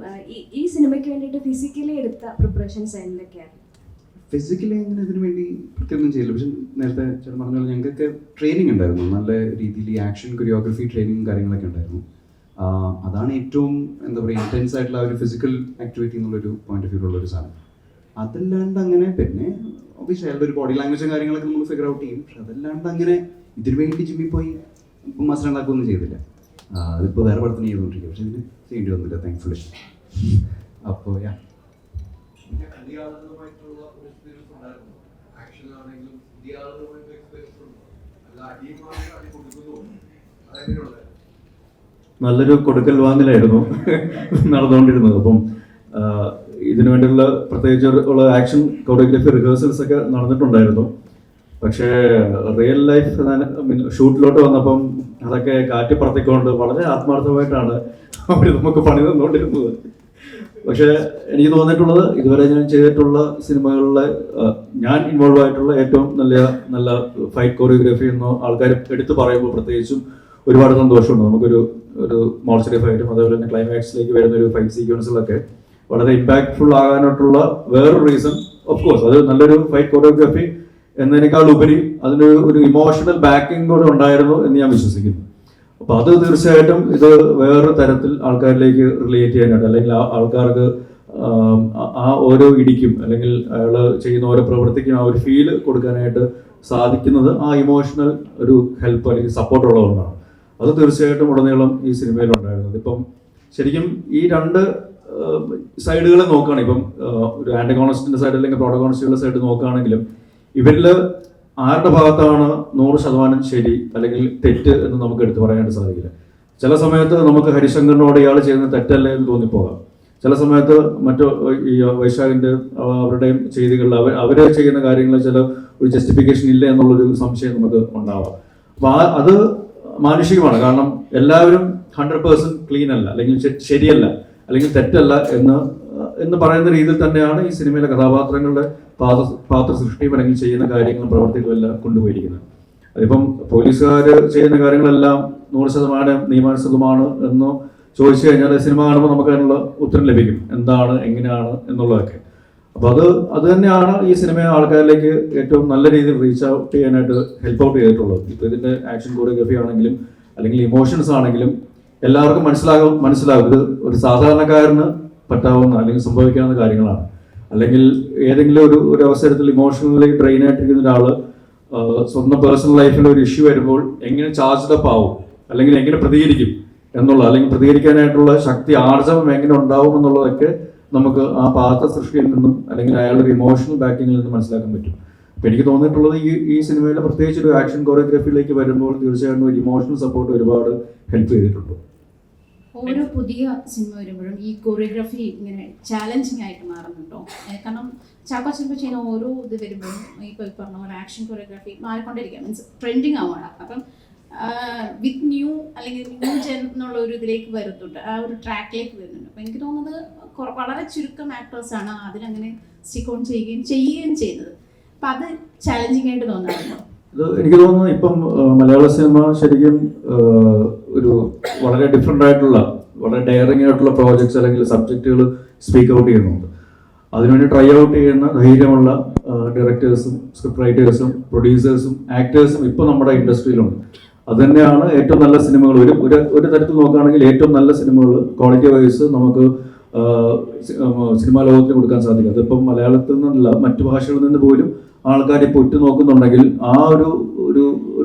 ഈ സിനിമയ്ക്ക് വേണ്ടിയിട്ട് ഫിസിക്കലി എടുത്ത പ്രിപ്പറേഷൻസ് എന്തൊക്കെയാണ്? ഫിസിക്കലി അങ്ങനെ ഇതിനു വേണ്ടി പ്രത്യേകം ചെയ്യില്ല. പക്ഷെ നേരത്തെ ചേട്ടൻ പറഞ്ഞ പോലെ ഞങ്ങൾക്കൊക്കെ ട്രെയിനിങ് ഉണ്ടായിരുന്നു, നല്ല രീതിയിൽ ഈ ആക്ഷൻ കൊറിയോഗ്രഫി ട്രെയിനിങ്ങും കാര്യങ്ങളൊക്കെ ഉണ്ടായിരുന്നു. അതാണ് ഏറ്റവും എന്താ പറയുക ഇൻറ്റൻസ് ആയിട്ടുള്ള ഒരു ഫിസിക്കൽ ആക്ടിവിറ്റി എന്നുള്ളൊരു പോയിന്റ് ഓഫ് വ്യൂ ഉള്ളൊരു സാധനം. അതല്ലാണ്ട് അങ്ങനെ പിന്നെ ഒബ്വിയസ്ലി അയാളുടെ ഒരു ബോഡി ലാംഗ്വേജും കാര്യങ്ങളൊക്കെ നമ്മൾ ഫിഗർ ഔട്ട് ചെയ്യും. പക്ഷെ അതല്ലാണ്ട് അങ്ങനെ ഇതിനു വേണ്ടി ജിമ്മിൽ പോയി മസിൽ ഉണ്ടാക്കുകയൊന്നും ചെയ്തില്ല. അതിപ്പോൾ വേറെ പടത്തിന് ചെയ്തുകൊണ്ടിരിക്കുക, പക്ഷെ ഇതിന് ചെയ്യേണ്ടി വന്നില്ല താങ്ക്ഫുള്ളി. അപ്പോൾ നല്ലൊരു കൊടുക്കൽ വാങ്ങലായിരുന്നു നടന്നുകൊണ്ടിരുന്നത്. അപ്പം ഇതിനു വേണ്ടിയുള്ള പ്രത്യേകിച്ച് ഉള്ള ആക്ഷൻ കൊറിയോഗ്രഫി റിഹേഴ്സൽസ് ഒക്കെ നടന്നിട്ടുണ്ടായിരുന്നു. പക്ഷേ റിയൽ ലൈഫ് ഷൂട്ടിലോട്ട് വന്നപ്പം അതൊക്കെ കാറ്റിപ്പുറത്തേക്കൊണ്ട് വളരെ ആത്മാർത്ഥമായിട്ടാണ് അവർ നമുക്ക് പണി തന്നുകൊണ്ടിരുന്നത്. പക്ഷേ എനിക്ക് തോന്നിയിട്ടുള്ളത് ഇതുവരെ ഞാൻ ചെയ്തിട്ടുള്ള സിനിമകളിലെ ഞാൻ ഇൻവോൾവ് ആയിട്ടുള്ള ഏറ്റവും നല്ല ഫൈറ്റ് കൊറിയോഗ്രഫി എന്ന് ആൾക്കാർ എടുത്തു പറയുമ്പോൾ പ്രത്യേകിച്ചും ഒരുപാട് സന്തോഷമുണ്ട്. നമുക്കൊരു മോൾസറി ഫൈറ്റും അതേപോലെ തന്നെ ക്ലൈമാക്സിലേക്ക് വരുന്ന ഒരു ഫൈറ്റ് സീക്വൻസിലൊക്കെ വളരെ ഇമ്പാക്ട്ഫുൾ ആകാനായിട്ടുള്ള വേറൊരു റീസൺ ഓഫ് കോഴ്സ് അത് നല്ലൊരു ഫൈറ്റ് കൊറിയോഗ്രഫി എന്നതിനേക്കാൾ ഉപരി അതിനൊരു ഇമോഷണൽ ബാക്കിംഗ് കൂടെ ഉണ്ടായിരുന്നു എന്ന് ഞാൻ വിശ്വസിക്കുന്നു. അപ്പോൾ അത് തീർച്ചയായിട്ടും ഇത് വേറൊരു തരത്തിൽ ആൾക്കാരിലേക്ക് റിലേറ്റ് ചെയ്യാനായിട്ട് അല്ലെങ്കിൽ ആൾക്കാർക്ക് ആ ഓരോ ഇടിക്കും അല്ലെങ്കിൽ അയാൾ ചെയ്യുന്ന ഓരോ പ്രവൃത്തിക്കും ആ ഒരു ഫീല് കൊടുക്കാനായിട്ട് സാധിക്കുന്നത് ആ ഇമോഷണൽ ഒരു ഹെൽപ്പ് അല്ലെങ്കിൽ സപ്പോർട്ട് ഉള്ളതുകൊണ്ടാണ്. അത് തീർച്ചയായിട്ടും ഉടനീളം ഈ സിനിമയിലുണ്ടായിരുന്നത്. ഇപ്പം ശരിക്കും ഈ രണ്ട് സൈഡുകളെ നോക്കുകയാണ്, ഇപ്പം ഒരു ആന്റഗോണിസ്റ്റിന്റെ സൈഡ് അല്ലെങ്കിൽ പ്രോട്ടഗോണിസ്റ്റുകളുടെ സൈഡ് നോക്കുകയാണെങ്കിലും ഇവരിൽ ആരുടെ ഭാഗത്താണ് 100% ശരി അല്ലെങ്കിൽ തെറ്റ് എന്ന് നമുക്ക് എടുത്തു പറയാനായിട്ട് സാധിക്കില്ല. ചില സമയത്ത് നമുക്ക് ഹരിശങ്കറിനോട് ഇയാൾ ചെയ്യുന്ന തെറ്റല്ലേ എന്ന് തോന്നിപ്പോകാം. ചില സമയത്ത് മറ്റു ഈ വൈശാഖിൻ്റെ അവരുടെയും ചെയ്തികളിൽ അവരെ ചെയ്യുന്ന കാര്യങ്ങളിൽ ചില ഒരു ജസ്റ്റിഫിക്കേഷൻ ഇല്ല എന്നുള്ളൊരു സംശയം നമുക്ക് ഉണ്ടാവാം. അപ്പോൾ അത് മാനുഷികമാണ്. കാരണം എല്ലാവരും 100% ക്ലീൻ അല്ല, അല്ലെങ്കിൽ ശരിയല്ല, അല്ലെങ്കിൽ തെറ്റല്ല എന്ന് പറയുന്ന രീതിയിൽ തന്നെയാണ് ഈ സിനിമയിലെ കഥാപാത്രങ്ങളുടെ പാത്ര സൃഷ്ടിയും അല്ലെങ്കിൽ ചെയ്യുന്ന കാര്യങ്ങളും പ്രവർത്തികളും എല്ലാം കൊണ്ടുപോയിരിക്കുന്നത്. അതിപ്പം പോലീസുകാർ ചെയ്യുന്ന കാര്യങ്ങളെല്ലാം 100% നിയമാനുസൃതമാണ് എന്ന് ചോദിച്ചു കഴിഞ്ഞാൽ സിനിമ കാണുമ്പോൾ നമുക്ക് അതിനുള്ള ഉത്തരം ലഭിക്കും, എന്താണ് എങ്ങനെയാണ് എന്നുള്ളതൊക്കെ. അപ്പോൾ അത് തന്നെയാണ് ഈ സിനിമയെ ആൾക്കാരിലേക്ക് ഏറ്റവും നല്ല രീതിയിൽ റീച്ച് ഔട്ട് ചെയ്യാനായിട്ട് ഹെൽപ്പ് ഔട്ട് ചെയ്തിട്ടുള്ളത്. ഇപ്പോൾ ഇതിൻ്റെ ആക്ഷൻ കോറിയോഗ്രഫി ആണെങ്കിലും അല്ലെങ്കിൽ ഇമോഷൻസ് ആണെങ്കിലും എല്ലാവർക്കും മനസ്സിലാകും ഇത് ഒരു സാധാരണക്കാരന് പറ്റാവുന്ന അല്ലെങ്കിൽ സംഭവിക്കാവുന്ന കാര്യങ്ങളാണ്. അല്ലെങ്കിൽ ഏതെങ്കിലും ഒരു അവസരത്തിൽ ഇമോഷണലി ഡ്രെയിൻ ആയിട്ടിരിക്കുന്ന ഒരാൾ സ്വന്തം പേഴ്സണൽ ലൈഫിൽ ഒരു ഇഷ്യൂ വരുമ്പോൾ എങ്ങനെ ചാർജ്ഡ് അപ്പ് ആവും, അല്ലെങ്കിൽ എങ്ങനെ പ്രതികരിക്കും അല്ലെങ്കിൽ പ്രതികരിക്കാനായിട്ടുള്ള ശക്തി ആർജവം എങ്ങനെ ഉണ്ടാവും എന്നുള്ളതൊക്കെ നമുക്ക് ആ പാത്ര സൃഷ്ടിയിൽ നിന്നും അല്ലെങ്കിൽ അയാളുടെ ഒരു ഇമോഷണൽ ബാക്കിങ്ങിൽ നിന്നും മനസ്സിലാക്കാൻ പറ്റും. അപ്പോൾ എനിക്ക് തോന്നിയിട്ടുള്ളത് ഈ സിനിമയിലെ പ്രത്യേകിച്ച് ഒരു ആക്ഷൻ കോറിയോഗ്രഫിയിലേക്ക് വരുമ്പോൾ തീർച്ചയായിട്ടും ഒരു ഇമോഷണൽ സപ്പോർട്ട് ഒരുപാട് ഹെൽപ്പ് ചെയ്തിട്ടുണ്ട്. ഓരോ പുതിയ സിനിമ വരുമ്പോഴും ഈ കൊറിയോഗ്രഫി ഇങ്ങനെ ചാലഞ്ചിങ് ആയിട്ട് മാറുന്നുണ്ടോ? കാരണം ചാക്കോ സിനിമ ചെയ്യുന്ന ഓരോ ഇത് വരുമ്പോഴും ഇപ്പോൾ പറഞ്ഞ പോലെ ആക്ഷൻ കൊറിയോഗ്രഫി മാറിക്കൊണ്ടിരിക്കുക, മീൻസ് ട്രെൻഡിങ് ആവുകയാണ്. അപ്പം വിത്ത് ന്യൂ അല്ലെങ്കിൽ ന്യൂ ജെൻ എന്നുള്ള ഒരു ഇതിലേക്ക് വരുന്നുണ്ട്, ആ ഒരു ട്രാക്കിലേക്ക് വരുന്നുണ്ട്. അപ്പം എനിക്ക് തോന്നുന്നത് വളരെ ചുരുക്കം ആക്ടേഴ്സാണ് അതിനങ്ങനെ സ്റ്റിക്ക് ഓൺ ചെയ്യുകയും ചെയ്യുന്നത്. അപ്പം അത് ചാലഞ്ചിങ് ആയിട്ട് തോന്നാറുണ്ടോ? എനിക്ക് തോന്നുന്നു ഇപ്പം മലയാള സിനിമ ശരിക്കും ഒരു വളരെ ഡിഫറെൻ്റ് ആയിട്ടുള്ള വളരെ ഡയറിങ് ആയിട്ടുള്ള പ്രോജക്ട്സ് അല്ലെങ്കിൽ സബ്ജക്റ്റുകൾ സ്പീക്ക് ഔട്ട് ചെയ്യുന്നുണ്ട്. അതിനുവേണ്ടി ട്രൈ ഔട്ട് ചെയ്യുന്ന ധൈര്യമുള്ള ഡയറക്ടേഴ്സും സ്ക്രിപ്റ്റ് റൈറ്റേഴ്സും പ്രൊഡ്യൂസേഴ്സും ആക്ടേഴ്സും ഇപ്പോൾ നമ്മുടെ ഇൻഡസ്ട്രിയിലുണ്ട്. അതുതന്നെയാണ് ഏറ്റവും നല്ല സിനിമകൾ. ഒരു തരത്തിൽ നോക്കുകയാണെങ്കിൽ ഏറ്റവും നല്ല സിനിമകൾ ക്വാളിറ്റി വൈസ് നമുക്ക് സിനിമാ ലോകത്തിന് കൊടുക്കാൻ സാധിക്കും. അതിപ്പം മലയാളത്തിൽ നിന്നല്ല മറ്റു ഭാഷകളിൽ നിന്ന് പോലും ആൾക്കാർ ഇപ്പോൾ ഉറ്റുനോക്കുന്നുണ്ടെങ്കിൽ ആ ഒരു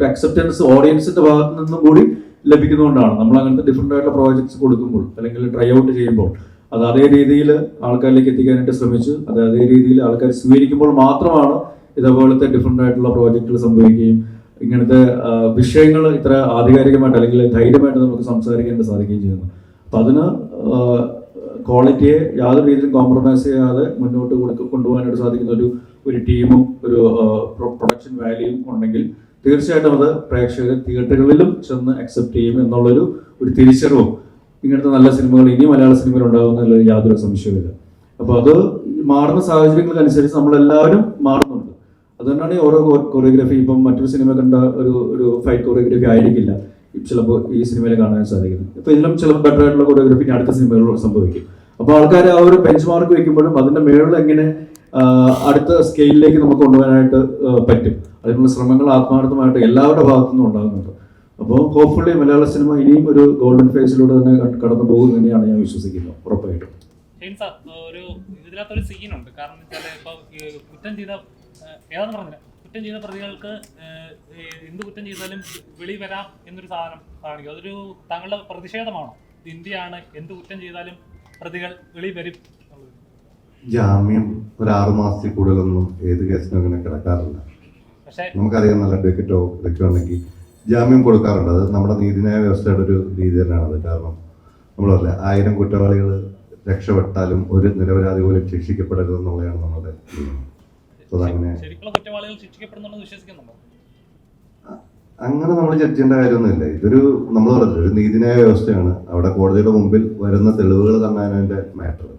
അക്സെപ്റ്റൻസ് ഓഡിയൻസിന്റെ ഭാഗത്തു നിന്നും കൂടി ലഭിക്കുന്നതുകൊണ്ടാണ് നമ്മൾ അങ്ങനത്തെ ഡിഫറെൻ്റ് ആയിട്ടുള്ള പ്രോജക്ട്സ് കൊടുക്കുമ്പോൾ അല്ലെങ്കിൽ ട്രൈ ഔട്ട് ചെയ്യുമ്പോൾ അത് അതേ രീതിയിൽ ആൾക്കാരിലേക്ക് എത്തിക്കാനായിട്ട് ശ്രമിച്ച് അതേ രീതിയിൽ ആൾക്കാർ സ്വീകരിക്കുമ്പോൾ മാത്രമാണ് ഇതേപോലത്തെ ഡിഫറെൻ്റ് ആയിട്ടുള്ള പ്രോജക്റ്റുകൾ സംഭവിക്കുകയും ഇങ്ങനത്തെ വിഷയങ്ങൾ ഇത്ര ആധികാരികമായിട്ട് അല്ലെങ്കിൽ ധൈര്യമായിട്ട് നമുക്ക് സംസാരിക്കാനായിട്ട് സാധിക്കുകയും ചെയ്യുന്നു. അപ്പം അതിന് ക്വാളിറ്റിയെ യാതൊരു രീതിയിലും കോംപ്രമൈസ് ചെയ്യാതെ മുന്നോട്ട് കൊണ്ടുപോകാനായിട്ട് സാധിക്കുന്ന ഒരു ടീമും ഒരു പ്രൊഡക്ഷൻ വാല്യൂയും ഉണ്ടെങ്കിൽ തീർച്ചയായിട്ടും അത് പ്രേക്ഷകർ തിയേറ്ററുകളിലും ചെന്ന് അക്സെപ്റ്റ് ചെയ്യും എന്നുള്ളൊരു തിരിച്ചറിവും ഇങ്ങനത്തെ നല്ല സിനിമകൾ ഇനി മലയാള സിനിമയിൽ ഉണ്ടാകുന്നതിൽ യാതൊരു സംശയവുമില്ല. അപ്പോൾ അത് മാറുന്ന സാഹചര്യങ്ങൾക്കനുസരിച്ച് നമ്മളെല്ലാവരും മാറുന്നുണ്ട്. അതുകൊണ്ടാണ് ഓരോ കൊറിയോഗ്രഫി ഇപ്പം മറ്റൊരു സിനിമ കണ്ട ഒരു ഫൈറ്റ് കൊറിയോഗ്രഫി ആയിരിക്കില്ല ചിലപ്പോൾ ഈ സിനിമയിൽ കാണാൻ സാധിക്കുന്നത്. ഇപ്പോൾ ഇതിലും ചില ബെറ്റർ ആയിട്ടുള്ള കൊറിയോഗ്രഫി അടുത്ത സിനിമകളിൽ സംഭവിക്കും. അപ്പോൾ ആൾക്കാർ ആ ഒരു ബെഞ്ച് മാർക്ക് വയ്ക്കുമ്പോഴും അതിൻ്റെ മേളിൽ എങ്ങനെ അടുത്ത സ്കെയിലിലേക്ക് നമുക്ക് കൊണ്ടുപോകാനായിട്ട് പറ്റും, അതിനുള്ള ശ്രമങ്ങൾ ആത്മാർത്ഥമായിട്ട് എല്ലാവരുടെ ഭാഗത്തുനിന്നും ഉണ്ടാകുന്നുണ്ട്. അപ്പോൾ ഹോപ്പ്ഫുള്ളി മലയാള സിനിമ ഇനിയും ഒരു ഗോൾഡൻ ഫേസിലൂടെ തന്നെ കടന്നു പോകും തന്നെയാണ് ഞാൻ വിശ്വസിക്കുന്നത്, ഉറപ്പായിട്ടും. ഇതിനകത്തൊരു സീനുണ്ട്. കാരണം ഇപ്പോൾ കുറ്റം ചെയ്ത പ്രതികൾക്ക് എന്ത് കുറ്റം ചെയ്താലും വെളി വരാം എന്നൊരു സാധനം കാണിക്കും. അതൊരു താങ്കളുടെ പ്രതിഷേധമാണോ? ഇന്ത്യയാണ്, എന്ത് കുറ്റം ചെയ്താലും പ്രതികൾ വെളി വരും. ജാമ്യം ഒരു 6 മാസത്തിൽ കൂടുതലൊന്നും ഏത് കേസിനും അങ്ങനെ കിടക്കാറില്ല. നമുക്കറിയാം, നല്ല അഡ്വക്കേറ്റോ ഇതൊക്കെ ഉണ്ടെങ്കിൽ ജാമ്യം കൊടുക്കാറുണ്ട്. അത് നമ്മുടെ നീതിന്യായ വ്യവസ്ഥയുടെ ഒരു രീതി തന്നെയാണത്. കാരണം നമ്മൾ പറഞ്ഞില്ല, 1000 കുറ്റവാളികൾ രക്ഷപ്പെട്ടാലും ഒരു നിരപരാധി പോലും ശിക്ഷിക്കപ്പെടരുതെന്നുള്ളതാണ് നമ്മുടെ അങ്ങനെ നമ്മൾ ജഡ്ജ് ചെയ്യേണ്ട കാര്യമൊന്നുമില്ല. ഇതൊരു നമ്മൾ പറഞ്ഞില്ല, ഒരു നീതിന്യായ വ്യവസ്ഥയാണ്. അവിടെ കോടതിയുടെ മുമ്പിൽ വരുന്ന തെളിവുകൾ തന്നെയാണ് അതിൻ്റെ മാറ്റർ.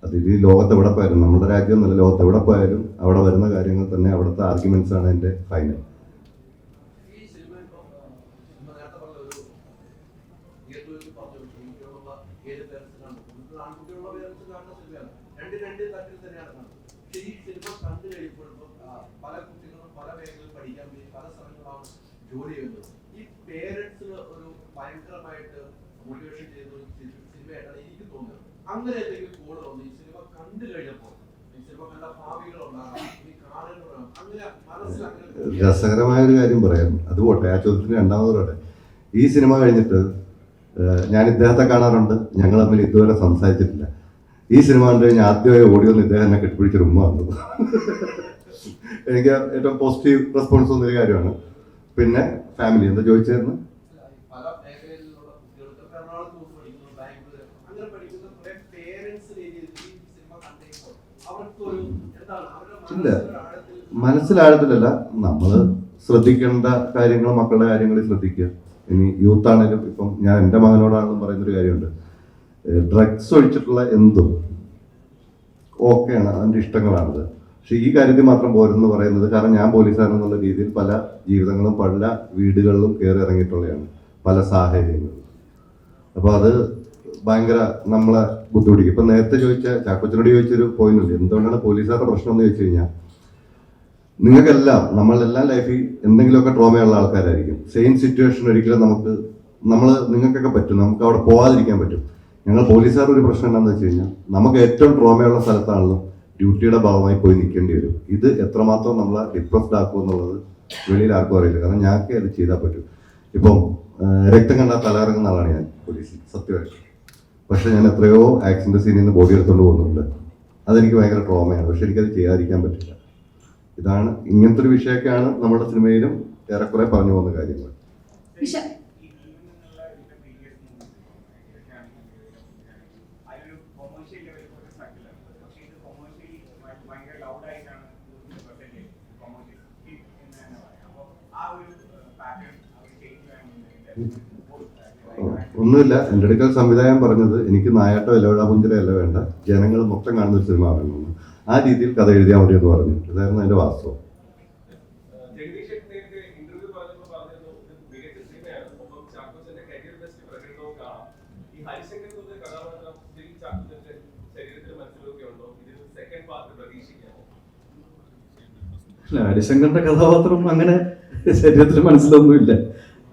അത് ഈ ലോകത്ത് എവിടെ പോയാലും, നമ്മുടെ രാജ്യം എന്നല്ല, ലോകത്ത് എവിടെ പോയാലും അവിടെ വരുന്ന കാര്യങ്ങൾ തന്നെ അവിടുത്തെ ആർഗ്യുമെന്റ്സ് ആണ് അതിൻ്റെ ഫൈനൽ. രസകരമായൊരു കാര്യം പറയാം, അത് പോട്ടെ, ആ ചോദ്യത്തിന് രണ്ടാമത് പറയട്ടെ. ഈ സിനിമ കഴിഞ്ഞിട്ട് ഞാൻ ഇദ്ദേഹത്തെ കാണാറുണ്ട്, ഞങ്ങൾ തമ്മിൽ ഇതുവരെ സംസാരിച്ചിട്ടില്ല. ഈ സിനിമ കണ്ടു കഴിഞ്ഞാൽ ആദ്യമായി ഓടിയൊന്ന് ഇദ്ദേഹം എന്നെ കെട്ടിപ്പിടിച്ചൊരു ഉമ്മ വന്നത് എനിക്ക് ഏറ്റവും പോസിറ്റീവ് റെസ്പോൺസ് വന്നൊരു കാര്യമാണ്. പിന്നെ ഫാമിലി എന്താ ചോദിച്ചായിരുന്നു? ഇല്ല, മനസ്സിലാഴത്തിലല്ല, നമ്മൾ ശ്രദ്ധിക്കേണ്ട കാര്യങ്ങൾ മക്കളുടെ കാര്യങ്ങളിൽ ശ്രദ്ധിക്കുക. ഇനി യൂത്ത് ആണെങ്കിലും ഇപ്പം ഞാൻ എൻ്റെ മകനോടാണെന്നും പറയുന്നൊരു കാര്യമുണ്ട്, ഡ്രഗ്സ് ഒഴിച്ചിട്ടുള്ള എന്തും ഓക്കെയാണ്, അതിൻ്റെ ഇഷ്ടങ്ങളാണത്. പക്ഷെ ഈ കാര്യത്തിൽ മാത്രം പോരെന്ന് പറയുന്നത്, കാരണം ഞാൻ പോലീസുകാരെന്നുള്ള രീതിയിൽ പല ജീവിതങ്ങളും പല വീടുകളിലും കയറി ഇറങ്ങിയിട്ടുള്ളതാണ്, പല സാഹചര്യങ്ങളും. അപ്പോൾ അത് ഭയങ്കര നമ്മളെ ബുദ്ധിമുട്ടിക്കും. ഇപ്പം നേരത്തെ ചാക്കോച്ചനോട് ചോദിച്ചൊരു പോയിന്റ് ഉണ്ട്, എന്തുകൊണ്ടാണ് പോലീസുകാരുടെ പ്രശ്നം എന്ന് ചോദിച്ചു കഴിഞ്ഞാൽ, നിങ്ങൾക്കെല്ലാം നമ്മളെല്ലാം ലൈഫിൽ എന്തെങ്കിലുമൊക്കെ ട്രോമയുള്ള ആൾക്കാരായിരിക്കും. സെയിം സിറ്റുവേഷൻ ഒരിക്കലും നിങ്ങൾക്കൊക്കെ പറ്റും, നമുക്ക് അവിടെ പോകാതിരിക്കാൻ പറ്റും. ഞങ്ങൾ പോലീസുകാർ ഒരു പ്രശ്നം എന്താണെന്ന് വെച്ച് കഴിഞ്ഞാൽ, നമുക്ക് ഏറ്റവും ട്രോമയുള്ള സ്ഥലത്താണല്ലോ ഡ്യൂട്ടിയുടെ ഭാഗമായി പോയി നിൽക്കേണ്ടി വരും. ഇത് എത്രമാത്രം നമ്മളെ ഡിപ്രസ്ഡ് ആക്കും എന്നുള്ളത് വെളിയിൽ ആർക്കും അറിയില്ല, കാരണം ഞങ്ങൾക്ക് അത് ചെയ്താൽ പറ്റും. ഇപ്പം രക്തം കണ്ടാൽ തലകറങ്ങുന്ന ആളാണ് ഞാൻ പോലീസിൽ, സത്യമായിട്ട്. പക്ഷെ ഞാൻ എത്രയോ ആക്സിഡന്റ് സീനിൽ നിന്ന് ബോഡി എടുത്തുകൊണ്ട് പോകുന്നുണ്ട്, അതെനിക്ക് ഭയങ്കര ട്രോമയാണ്. പക്ഷെ എനിക്കത് ചെയ്യാതിരിക്കാൻ പറ്റില്ല. ഇതാണ് ഇങ്ങനത്തെ ഒരു വിഷയമൊക്കെയാണ് നമ്മുടെ സിനിമയിലും ഏറെക്കുറെ പറഞ്ഞു പോകുന്ന കാര്യങ്ങൾ. ഒന്നുമില്ല, എൻ്റെ അടുക്കൽ സംവിധായകൻ പറഞ്ഞത് എനിക്ക് നായാട്ടോ ഇലവിടാപുഞ്ചിരയല്ല വേണ്ട, ജനങ്ങൾ മൊത്തം കാണുന്ന ഒരു സിനിമ ആകണമെന്ന്. ആ രീതിയിൽ കഥ എഴുതിയാൽ മതി എന്ന് പറഞ്ഞു. ഇതായിരുന്നു അതിൻ്റെ വാസ്തവം. ഹരിശങ്കറിന്റെ കഥാപാത്രം അങ്ങനെ ശരീരത്തിൽ മനസ്സിലൊന്നുമില്ല.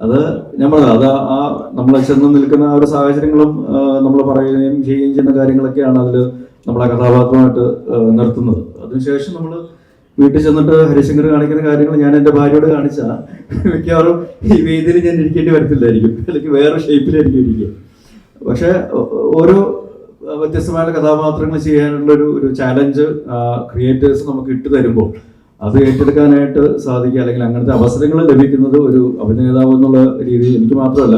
അത് ഞാൻ പറഞ്ഞത്, അത് ആ നമ്മൾ ചെന്ന് നിൽക്കുന്ന ആ ഒരു സാഹചര്യങ്ങളും നമ്മൾ പറയുകയും ചെയ്യുകയും ചെയ്യുന്ന കാര്യങ്ങളൊക്കെയാണ് അതിൽ നമ്മളെ കഥാപാത്രമായിട്ട് നിർത്തുന്നത്. അതിനുശേഷം നമ്മൾ വീട്ടിൽ ചെന്നിട്ട് ഹരിശങ്കർ കാണിക്കുന്ന കാര്യങ്ങൾ ഞാൻ എൻ്റെ ഭാര്യയോട് കാണിച്ചാൽ മിക്കവാറും ഈ വേദിയിൽ ഞാൻ ഇരിക്കേണ്ടി വരത്തില്ലായിരിക്കും, അല്ലെങ്കിൽ വേറെ ഷേപ്പിലായിരിക്കും ഇരിക്കുക. പക്ഷേ ഓരോ വ്യത്യസ്തമായ കഥാപാത്രങ്ങൾ ചെയ്യാനുള്ള ഒരു ചാലഞ്ച് ക്രിയേറ്റേഴ്സ് നമുക്ക് ഇട്ട് തരുമ്പോൾ അത് ഏറ്റെടുക്കാനായിട്ട് സാധിക്കുക, അല്ലെങ്കിൽ അങ്ങനത്തെ അവസരങ്ങൾ ലഭിക്കുന്നത് ഒരു അഭിനേതാവ് എന്നുള്ള രീതിയിൽ എനിക്ക് മാത്രമല്ല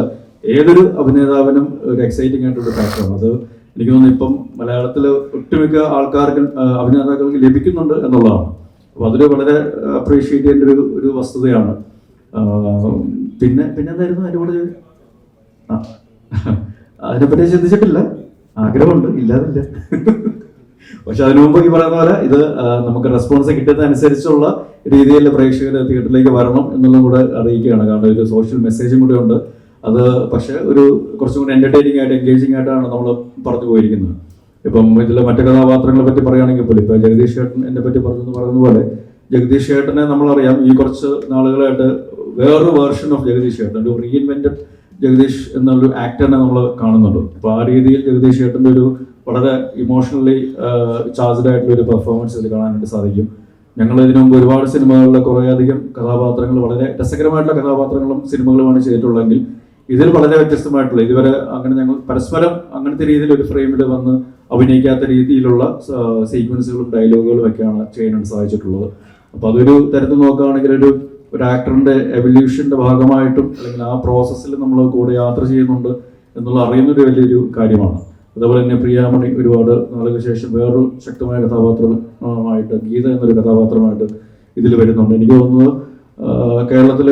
ഏതൊരു അഭിനേതാവിനും ഒരു എക്സൈറ്റിംഗ് ആയിട്ടുള്ള ഫാക്ടറാണ്. അത് എനിക്ക് തോന്നുന്നു ഇപ്പം മലയാളത്തിൽ ഒട്ടുമിക്ക ആൾക്കാർക്ക് അഭിനേതാക്കൾക്ക് ലഭിക്കുന്നുണ്ട് എന്നുള്ളതാണ്. അപ്പോൾ അതൊരു വളരെ അപ്രീഷിയേറ്റ് ചെയ്യേണ്ട ഒരു വസ്തുതയാണ്. പിന്നെ എന്തായിരുന്നു അതിൻ്റെ കൂടെ അതിനെപ്പറ്റി ചിന്തിച്ചിട്ടില്ല, ആഗ്രഹമുണ്ട്, ഇല്ലാതില്ല. പക്ഷെ അതിനു മുമ്പ് ഈ പറയുന്ന പോലെ ഇത് നമുക്ക് റെസ്പോൺസ് കിട്ടുന്നതനുസരിച്ചുള്ള രീതിയിൽ പ്രേക്ഷകർ തിയേറ്ററിലേക്ക് വരണം എന്നുള്ളതും കൂടെ അറിയിക്കുകയാണ്. കാരണം ഒരു സോഷ്യൽ മെസ്സേജും കൂടെ ഉണ്ട്. അത് പക്ഷെ കുറച്ചും കൂടി എന്റർടൈനിങ് ആയിട്ട് എൻഗേജിങ് ആയിട്ടാണ് നമ്മൾ പറഞ്ഞു പോയിരിക്കുന്നത്. ഇപ്പം ഇതിൽ മറ്റു കഥാപാത്രങ്ങളെ പറ്റി പറയുകയാണെങ്കിൽ പോലും ഇപ്പം ജഗദീഷ് ചേട്ടൻ എന്നെ പറ്റി പറയുന്ന പോലെ ജഗദീഷ് ചേട്ടനെ നമ്മളറിയാം ഈ കുറച്ച് നാളുകളായിട്ട് വേറൊരു വേർഷൻ ഓഫ് ജഗദീഷ് ചേട്ടൻ, ഒരു റീഇൻവെന്റഡ് ജഗദീഷ് എന്നൊരു ആക്ടറിനെ നമ്മൾ കാണുന്നുണ്ട്. അപ്പോൾ ആ രീതിയിൽ ജഗദീഷ് ചേട്ടൻ്റെ ഒരു വളരെ ഇമോഷണലി ചാർജ്ഡ് ആയിട്ടുള്ള ഒരു പെർഫോമൻസ് ഇതിൽ കാണാനായിട്ട് സാധിക്കും. ഞങ്ങൾ ഇതിനു മുമ്പ് ഒരുപാട് സിനിമകളിലെ കുറേയധികം കഥാപാത്രങ്ങൾ, വളരെ രസകരമായിട്ടുള്ള കഥാപാത്രങ്ങളും സിനിമകളുമാണ് ചെയ്തിട്ടുള്ളതെങ്കിൽ ഇതിൽ വളരെ വ്യത്യസ്തമായിട്ടുള്ള, ഇതുവരെ അങ്ങനെ ഞങ്ങൾ പരസ്പരം അങ്ങനത്തെ രീതിയിൽ ഒരു ഫ്രെയിമിൽ വന്ന് അഭിനയിക്കാത്ത രീതിയിലുള്ള സീക്വൻസുകളും ഡയലോഗുകളും ഒക്കെയാണ് ചെയ്യാനായിട്ട് സാധിച്ചിട്ടുള്ളത്. അപ്പോൾ അതൊരു തരത്തിൽ നോക്കുകയാണെങ്കിൽ ഒരു ആക്ടറിന്റെ എവല്യൂഷന്റെ ഭാഗമായിട്ടും അല്ലെങ്കിൽ ആ പ്രോസസ്സിൽ നമ്മൾ കൂടെ യാത്ര ചെയ്യുന്നുണ്ട് എന്നുള്ള അറിയുന്നൊരു വലിയൊരു കാര്യമാണ്. അതുപോലെ തന്നെ പ്രിയാമണി ഒരുപാട് നാളുകൾക്ക് ശേഷം വേറൊരു ശക്തമായ കഥാപാത്രമായിട്ട്, ഗീത എന്നൊരു കഥാപാത്രമായിട്ട് ഇതിൽ വരുന്നുണ്ട്. എനിക്ക് തോന്നുന്നത് കേരളത്തിലെ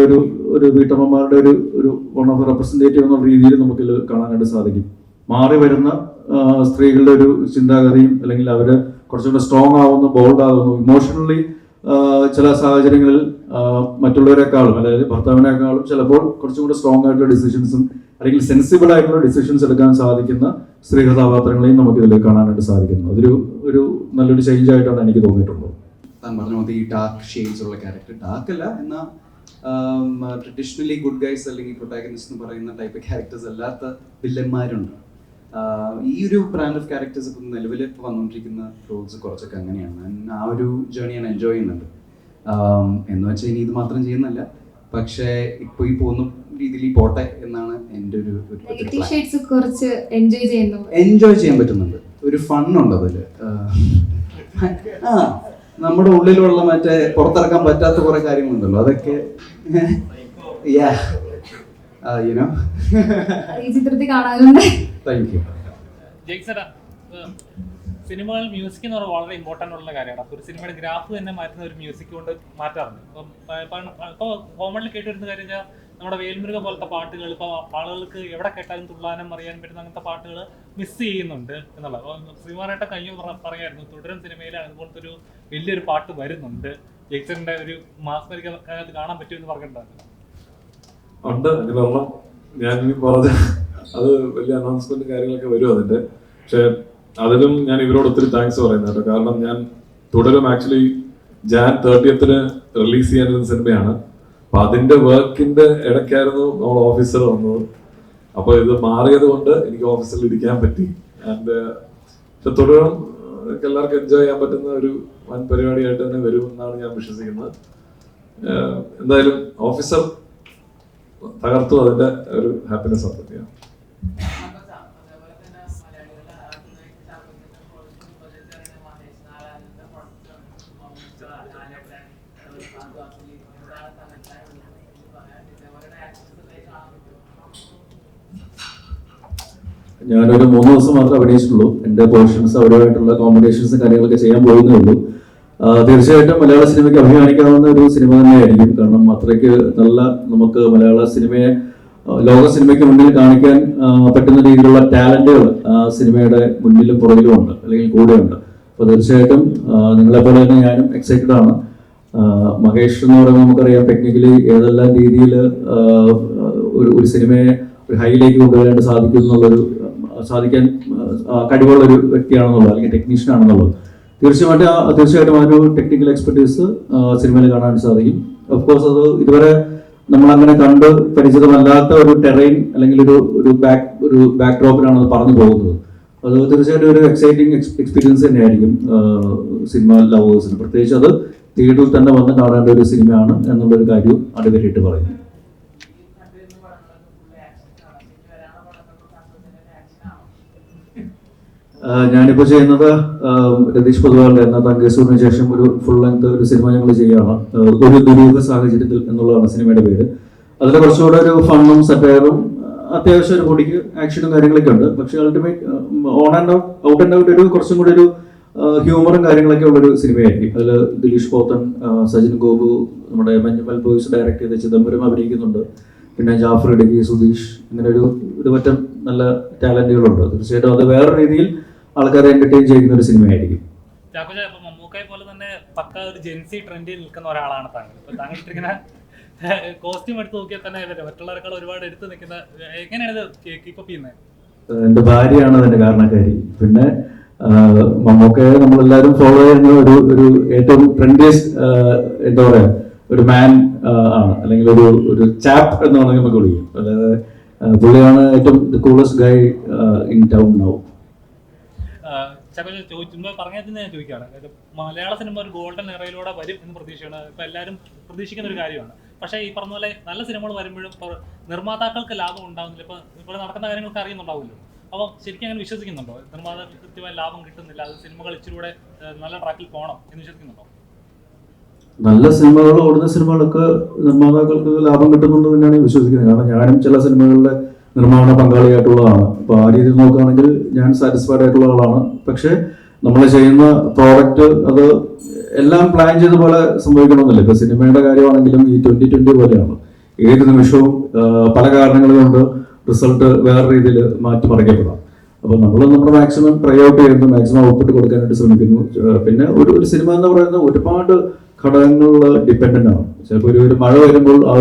ഒരു വീട്ടമ്മമാരുടെ ഒരു വൺ ഓഫ് റെപ്രസെൻറ്റേറ്റീവ് എന്നുള്ള രീതിയിൽ നമുക്കിത് കാണാനായിട്ട് സാധിക്കും. മാറി വരുന്ന സ്ത്രീകളുടെ ഒരു ചിന്താഗതിയും, അല്ലെങ്കിൽ അവർ കുറച്ചുകൂടെ സ്ട്രോങ് ആവുന്നു, ബോൾഡ് ആകുന്നു, ഇമോഷണലി ചില സാഹചര്യങ്ങളിൽ മറ്റുള്ളവരെക്കാളും, അതായത് ഭർത്താവിനേക്കാളും ചിലപ്പോൾ കുറച്ചും കൂടെ സ്ട്രോങ് ആയിട്ടുള്ള ഡിസിഷൻസും അല്ലെങ്കിൽ സെൻസിബിൾ ആയിട്ടുള്ള ഡിസിഷൻസ് എടുക്കാൻ സാധിക്കുന്ന സ്ത്രീ കഥാപാത്രങ്ങളെയും നമുക്കിതിൽ കാണാനായിട്ട് സാധിക്കുന്നു. ഒരു നല്ലൊരു ചേഞ്ച് ആയിട്ടാണ് എനിക്ക് തോന്നിയിട്ടുള്ളത്. താൻ പറഞ്ഞ പോലെ ഈ ഡാർക്ക് ഷെയ്ഡ്സ് ഉള്ള ക്യാരക്ടർ, ഡാർക്ക് അല്ല എന്നാൽ ട്രഡീഷണലി ഗുഡ് ഗൈസ് അല്ലെങ്കിൽ പ്രൊട്ടാഗനിസ്റ്റ് എന്ന് പറയുന്ന ടൈപ്പ് ക്യാരക്ടേഴ്സ് അല്ലാത്ത വില്ലന്മാരുണ്ട്. ഈ ഒരു ബ്രാൻഡ് ഓഫ് ക്യാരക്ടേഴ്സ് ഇപ്പം നിലവിൽ ഇപ്പോൾ വന്നുകൊണ്ടിരിക്കുന്ന റോൾസ് കുറച്ചൊക്കെ അങ്ങനെയാണ്. ആ ഒരു ജേർണി ഞാൻ എൻജോയ് ചെയ്യുന്നുണ്ട്. എന്ന് വെച്ചാൽ ഇനി ഇത് മാത്രം ചെയ്യുന്നല്ല, പക്ഷേ ഇപ്പോൾ ഈ പോകുന്ന രീതിയിൽ പോട്ടെ എന്നാണ് എൻ്റെ ഒരു കുറച്ച് എൻജോയ് ചെയ്യാൻ പറ്റുന്നുണ്ട്. ഒരു ഫണ്ണുണ്ട് അതിൽ. നമ്മുടെ ഉള്ളിലുള്ള മറ്റേ പുറത്തിറക്കാൻ പറ്റാത്ത കുറെ കാര്യങ്ങളുണ്ടല്ലോ, അതൊക്കെ ഈ ചിത്രത്തിൽ കാണാറുണ്ട്. Thank you. സിനിമകൾ മ്യൂസിക് എന്ന് പറയുന്നത് വളരെ ഇമ്പോർട്ടൻ്റ് ഉള്ള കാര്യമാണ്. അപ്പോൾ ഒരു സിനിമയുടെ ഗ്രാഫ് തന്നെ മാറ്റുന്ന ഒരു മ്യൂസിക് കൊണ്ട് മാറ്റാറുണ്ട്. ഇപ്പോൾ കോമൺലി കേട്ടുവരുന്ന കാര്യം വെച്ചാൽ നമ്മുടെ വേൽമുരുക പോലത്തെ പാട്ടുകൾ ഇപ്പോൾ ആളുകൾക്ക് എവിടെ കേട്ടാലും തുള്ളാനും അറിയാൻ പറ്റുന്ന അങ്ങനത്തെ പാട്ടുകൾ മിസ് ചെയ്യുന്നുണ്ട് എന്നുള്ളത്. അപ്പോൾ ശ്രീമാനായിട്ട് കഴിഞ്ഞു പറയായിരുന്നു തുടരും സിനിമയിൽ അതുപോലത്തെ ഒരു വലിയൊരു പാട്ട് വരുന്നുണ്ട്, ജെയ്സന്റെ ഒരു മാസ്മരിക കാണാൻ പറ്റുമെന്ന് പറഞ്ഞിട്ടുണ്ടായിരുന്നു. ഉണ്ട്, അതിലൊരെണ്ണം ഞാൻ പറഞ്ഞ അത് വലിയ അനൗൺസ്മെന്റ് കാര്യങ്ങളൊക്കെ വരും അതിന്റെ. പക്ഷെ അതിലും ഞാൻ ഇവരോട് ഒത്തിരി താങ്ക്സ് പറയുന്നത് കേട്ടോ. കാരണം ഞാൻ തുടരും ആക്ച്വലി Jan 30th റിലീസ് ചെയ്യാനിരുന്ന സിനിമയാണ്. അപ്പൊ അതിന്റെ വർക്കിന്റെ ഇടയ്ക്കായിരുന്നു നമ്മൾ ഓഫീസർ വന്നത്. അപ്പോൾ ഇത് മാറിയത് കൊണ്ട് എനിക്ക് ഓഫീസിൽ ഇരിക്കാൻ പറ്റി. ആൻഡ് തുടരും എല്ലാവർക്കും എൻജോയ് ചെയ്യാൻ പറ്റുന്ന ഒരു വൻ പരിപാടിയായിട്ട് തന്നെ വരുമെന്നാണ് ഞാൻ വിശ്വസിക്കുന്നത്. എന്തായാലും ഓഫീസർ തകർത്തു, അതിന്റെ ഒരു ഹാപ്പിനെസ് ആണ്. ഞാനൊരു 3 ദിവസം മാത്രമേ അഭിനയിച്ചിട്ടുള്ളൂ. എൻ്റെ പോർഷൻസ് അവരുമായിട്ടുള്ള കോമ്പിനേഷൻസും കാര്യങ്ങളൊക്കെ ചെയ്യാൻ പോകുന്നേ ഉള്ളൂ. തീർച്ചയായിട്ടും മലയാള സിനിമയ്ക്ക് അഭിമാനിക്കാവുന്ന ഒരു സിനിമ തന്നെയായിരിക്കും. കാരണം അത്രയ്ക്ക് നല്ല നമുക്ക് മലയാള സിനിമയെ ലോക സിനിമയ്ക്ക് മുന്നിൽ കാണിക്കാൻ പറ്റുന്ന രീതിയിലുള്ള ടാലന്റുകൾ സിനിമയുടെ മുന്നിലും പുറകിലും ഉണ്ട്, അല്ലെങ്കിൽ കൂടെയുണ്ട്. അപ്പോൾ തീർച്ചയായിട്ടും നിങ്ങളെപ്പോലെ തന്നെ ഞാനും എക്സൈറ്റഡ് ആണ്. മഹേഷ് എന്ന് പറയുമ്പോൾ നമുക്കറിയാം ടെക്നിക്കലി ഏതെല്ലാം രീതിയിൽ ഒരു സിനിമയെ ഒരു ഹൈയിലേക്ക് കൊണ്ടുവരാനായിട്ട് സാധിക്കാൻ കഴിവുള്ളൊരു വ്യക്തിയാണെന്നുള്ളത്, അല്ലെങ്കിൽ ടെക്നീഷ്യൻ ആണെന്നുള്ളത്. തീർച്ചയായിട്ടും ആ ഒരു ടെക്നിക്കൽ എക്സ്പെർട്ടീസ് സിനിമയിൽ കാണാൻ സാധിക്കും. ഓഫ് കോഴ്സ് അത് ഇതുവരെ നമ്മളങ്ങനെ കണ്ട് പരിചിതമല്ലാത്ത ഒരു ടെറൈൻ അല്ലെങ്കിൽ ഒരു ബാക്ക് ഡ്രോപ്പിലാണ് അത് പറഞ്ഞു പോകുന്നത്. അത് തീർച്ചയായിട്ടും ഒരു എക്സൈറ്റിംഗ് എക്സ്പീരിയൻസ് തന്നെയായിരിക്കും സിനിമ ലവേഴ്സിന്. പ്രത്യേകിച്ച് അത് തിയേറ്ററിൽ തന്നെ വന്ന് കാണേണ്ട ഒരു സിനിമയാണ് എന്നുള്ളൊരു കാര്യം അടിവരയിട്ട് പറയുന്നു. ഞാനിപ്പോൾ ചെയ്യുന്നത് രതീഷ് പൊതുവാളുടെ എന്ന തങ്കേശ്വറിന് ശേഷം ഒരു ഫുൾ ലെങ്ത് ഒരു സിനിമ ഞങ്ങൾ ചെയ്യുകയാണ്. ഒരു ദുരൂഹ സാഹചര്യത്തിൽ എന്നുള്ളതാണ് സിനിമയുടെ പേര്. അതിൽ കുറച്ചുകൂടെ ഒരു ഫണ്ണും സറ്റയറും അത്യാവശ്യം ഒരു പൊടിക്ക് ആക്ഷനും കാര്യങ്ങളൊക്കെ ഉണ്ട്. പക്ഷേ അൾട്ടിമേറ്റ് ഔട്ട് ആൻഡ് ഔട്ട് ഒരു കുറച്ചും കൂടി ഒരു ഹ്യൂമറും കാര്യങ്ങളൊക്കെ ഉള്ളൊരു സിനിമയായിരിക്കും. അതിൽ ദിലീഷ് പോത്തൻ, സജിൻ ഗോപു, നമ്മുടെ മഞ്ഞുമൽ ബോയ്സ് ഡയറക്ട് ചെയ്ത ചിദംബരം അഭിനയിക്കുന്നുണ്ട്. പിന്നെ ജാഫർ ഇടുക്കി, സുധീഷ്, ഇങ്ങനെ ഒരു പറ്റം നല്ല ടാലന്റുകളുണ്ട്. തീർച്ചയായിട്ടും അത് വേറെ രീതിയിൽ ആൾക്കാരെ എന്റർടൈൻ ചെയ്യുന്ന ഒരു സിനിമയായിരിക്കും. മമ്മൂക്കയെ പോലെ തന്നെ പക്ക ഒരു ജെൻസി ട്രെൻഡിൽ നിൽക്കുന്ന ഒരാളാണ് താങ്കൾ. ഇപ്പൊ താങ്കൾ ഇങ്ങനെ കോസ്റ്റ്യൂം എടുത്ത് നോക്കിയാൽ തന്നെ മറ്റുള്ളവരെക്കാൾ ഒരുപാട് എടുത്ത് നിൽക്കുന്ന, എങ്ങനെയാണ് കീപ്പപ്പ് ചെയ്യുന്നത്? എന്റെ ഭാര്യയാണ് അതിന്റെ കാരണക്കാരി. പിന്നെ മമ്മൂക്കയെ നമ്മളെല്ലാവരും ഫോളോ ചെയ്യുന്ന ഒരു ഏറ്റവും ട്രെൻഡിയസ്റ്റ് എന്താ പറയാ ഒരു മാൻ ആണ്, അല്ലെങ്കിൽ ഒരു ചാപ്പ് എന്ന് പറഞ്ഞാൽ നമുക്ക് വിളിക്കും. അതായത് പുള്ളിയാണ് ഏറ്റവും coolest Guy in town now. പറഞ്ഞതിന് ഞാൻ ചോദിക്കുകയാണ്, മലയാള സിനിമ ഒരു ഗോൾഡൻ എറയിലൂടെ വരും എന്ന് പ്രതീക്ഷയാണ്. ഇപ്പൊ എല്ലാവരും പ്രതീക്ഷിക്കുന്ന ഒരു കാര്യമാണ്. പക്ഷേ ഈ പറഞ്ഞ പോലെ നല്ല സിനിമകൾ വരുമ്പോഴും നിർമ്മാതാക്കൾക്ക് ലാഭം ഉണ്ടാവുന്നില്ല. ഇപ്പോൾ നടക്കുന്ന കാര്യങ്ങൾക്ക് അറിയുന്നുണ്ടാവുമല്ലോ. അപ്പോൾ ശരിക്കും അങ്ങനെ വിശ്വസിക്കുന്നുണ്ടോ? നിർമ്മാതാക്കൾക്ക് കൃത്യമായ ലാഭം കിട്ടുന്നില്ല, അത് സിനിമകൾ ഇച്ചിലൂടെ നല്ല ട്രാക്കിൽ പോകണം എന്ന് വിശ്വസിക്കുന്നുണ്ടോ? നല്ല സിനിമകൾ, ഓടുന്ന സിനിമകളൊക്കെ നിർമ്മാതാക്കൾക്ക് ലാഭം കിട്ടുന്നുണ്ട് തന്നെയാണ് വിശ്വസിക്കുന്നത്. കാരണം ഞാനും ചില സിനിമകളിലെ നിർമ്മാണ പങ്കാളിയായിട്ടുള്ളതാണ്. അപ്പോൾ ആ രീതിയിൽ നോക്കുകയാണെങ്കിൽ ഞാൻ സാറ്റിസ്ഫൈഡ് ആയിട്ടുള്ള ആളാണ്. പക്ഷേ നമ്മൾ ചെയ്യുന്ന പ്രോഡക്റ്റ് അത് എല്ലാം പ്ലാൻ ചെയ്ത പോലെ സംഭവിക്കണമെന്നില്ല. ഇപ്പോൾ സിനിമയുടെ കാര്യമാണെങ്കിലും ഈ 2020 പോലെയാണ്. ഏത് നിമിഷവും പല കാരണങ്ങൾ കൊണ്ട് റിസൾട്ട് വേറെ രീതിയിൽ മാറ്റിമറിക്കപ്പെടാം. അപ്പോൾ നമ്മൾ നമ്മുടെ മാക്സിമം ട്രൈ ഔട്ട് ചെയ്യുന്നു, മാക്സിമം ഔട്ട്പുട്ട് കൊടുക്കാനായിട്ട് ശ്രമിക്കുന്നു. പിന്നെ ഒരു സിനിമ എന്ന് പറയുന്നത് ഒരുപാട് ഘടകങ്ങളിൽ ഡിപ്പെൻഡൻ്റ് ആണ്. ചിലപ്പോൾ ഒരു മഴ വരുമ്പോൾ ആ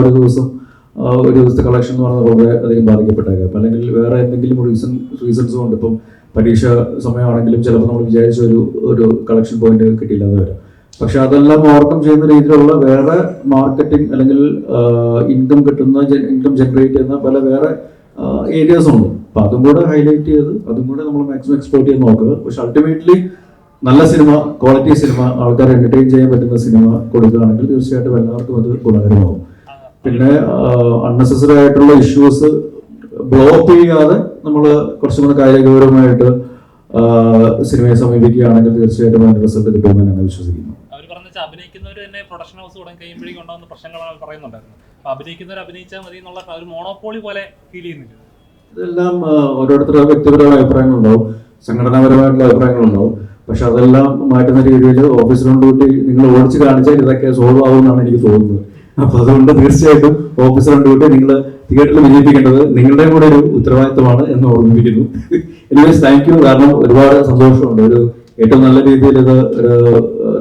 ഒരു ദിവസത്തെ കളക്ഷൻ എന്ന് പറയുന്നത് വളരെ അധികം ബാധിക്കപ്പെട്ടേക്കാം. അല്ലെങ്കിൽ വേറെ എന്തെങ്കിലും റീസൺസ് കൊണ്ട്, ഇപ്പം പരീക്ഷ സമയമാണെങ്കിലും ചിലപ്പോൾ നമ്മൾ വിചാരിച്ച ഒരു കളക്ഷൻ പോയിന്റ് കിട്ടിയില്ലാതെ വരാം. പക്ഷെ അതെല്ലാം ഓവർകം ചെയ്യുന്ന രീതിയിലുള്ള വേറെ മാർക്കറ്റിംഗ് അല്ലെങ്കിൽ ഇൻകം ജനറേറ്റ് ചെയ്യുന്ന പല വേറെ ഏരിയാസ് ഉണ്ട്. അപ്പം അതും കൂടെ ഹൈലൈറ്റ് ചെയ്ത് അതും കൂടെ നമ്മൾ മാക്സിമം എക്സ്പ്ലോർട്ട് ചെയ്ത് നോക്കുക. പക്ഷെ അൾട്ടിമേറ്റ്ലി നല്ല സിനിമ, ക്വാളിറ്റി സിനിമ, ആൾക്കാരെ എന്റർടൈൻ ചെയ്യാൻ പറ്റുന്ന സിനിമ കൊടുക്കുകയാണെങ്കിൽ തീർച്ചയായിട്ടും എല്ലാവർക്കും അത് ഗുണകരമാവും. പിന്നെ അൺനെസസറി ആയിട്ടുള്ള ഇഷ്യൂസ് ബ്ലോ അപ്പ് ചെയ്യാതെ നമ്മൾ കുറച്ചും കൂടെ കാര്യഗൗരവമായിട്ട് സിനിമയെ സമീപിക്കുകയാണെങ്കിൽ തീർച്ചയായിട്ടും അതിന്റെ റിസൾട്ട് കിട്ടുമെന്ന് ഞാൻ വിശ്വസിക്കുന്നു. അവർ പറഞ്ഞ അഭിനയിക്കുന്നവർ തന്നെ പ്രൊഡക്ഷൻ ഹൗസ് തുടങ്ങി കഴിയുമ്പോഴേക്കും ഉണ്ടാകുന്ന പ്രശ്നങ്ങളാണ് പറയുന്നുണ്ടായിരുന്നു. അഭിനയിക്കുന്നവർ അഭിനയിച്ചാൽ മതി എന്നുള്ള ഒരു മോണോപോളി പോലെ ഫീൽ ചെയ്യുന്നില്ല. ഇതെല്ലാം ഓരോരുത്തരുടെ വ്യക്തിപരമായ അഭിപ്രായങ്ങളുണ്ടാവും, സംഘടനാപരമായിട്ടുള്ള അഭിപ്രായങ്ങളുണ്ടാവും. പക്ഷെ അതെല്ലാം മാറ്റുന്ന രീതിയിൽ ഓഫീസർ ഓൺ ഡ്യൂട്ടി നിങ്ങൾ ഓടിച്ച് കാണിച്ചാൽ ഇതൊക്കെ സോൾവ് ആവുമെന്നാണ് എനിക്ക് തോന്നുന്നത്. അപ്പൊ അതുകൊണ്ട് തീർച്ചയായിട്ടും ഓഫീസർ ഓൺ ഡ്യൂട്ടി നിങ്ങൾ തിയേറ്ററിൽ വിജയിപ്പിക്കേണ്ടത് നിങ്ങളുടെ കൂടെ ഒരു ഉത്തരവാദിത്തമാണ് എന്ന് ഓർമ്മിപ്പിക്കുന്നു. Anyways thank you. കാരണം ഒരുപാട് സന്തോഷമുണ്ട്. ഒരു ഏറ്റവും നല്ല രീതിയിൽ ഇത്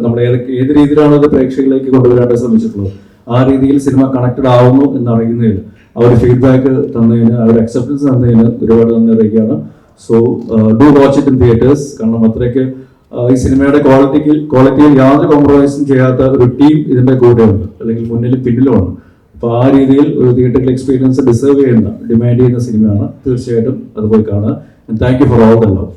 നമ്മൾ ഏത് രീതിയിലാണ് ഇത് പ്രേക്ഷകരിലേക്ക് കൊണ്ടുവരാൻ ശ്രമിച്ചിട്ടുള്ളത് ആ രീതിയിൽ സിനിമ കണക്റ്റഡ് ആവുന്നു എന്നറിയുന്നതിൽ അവർ ഫീഡ്ബാക്ക് തന്നതിന് അവർ അക്സെപ്റ്റൻസ് തന്നതിന് ഒരുപാട് നന്ദി അറിയിക്കുകയാണ്. So do watch it in theatres. കാരണം അത്രയ്ക്ക് ഈ സിനിമയുടെ ക്വാളിറ്റിയിൽ യാതൊരു കോംപ്രമൈസും ചെയ്യാത്ത ഒരു ടീം ഇതിന്റെ കൂടെയുണ്ട്, അല്ലെങ്കിൽ മുന്നിലും പിന്നിലുമാണ്. അപ്പോൾ ആ രീതിയിൽ ഒരു തിയേറ്ററിൽ എക്സ്പീരിയൻസ് ഡിസേർവ് ചെയ്യുന്ന ഡിമാൻഡ് ചെയ്യുന്ന സിനിമയാണ്. തീർച്ചയായിട്ടും അത് പോയി കാണുക. Thank you for all the love.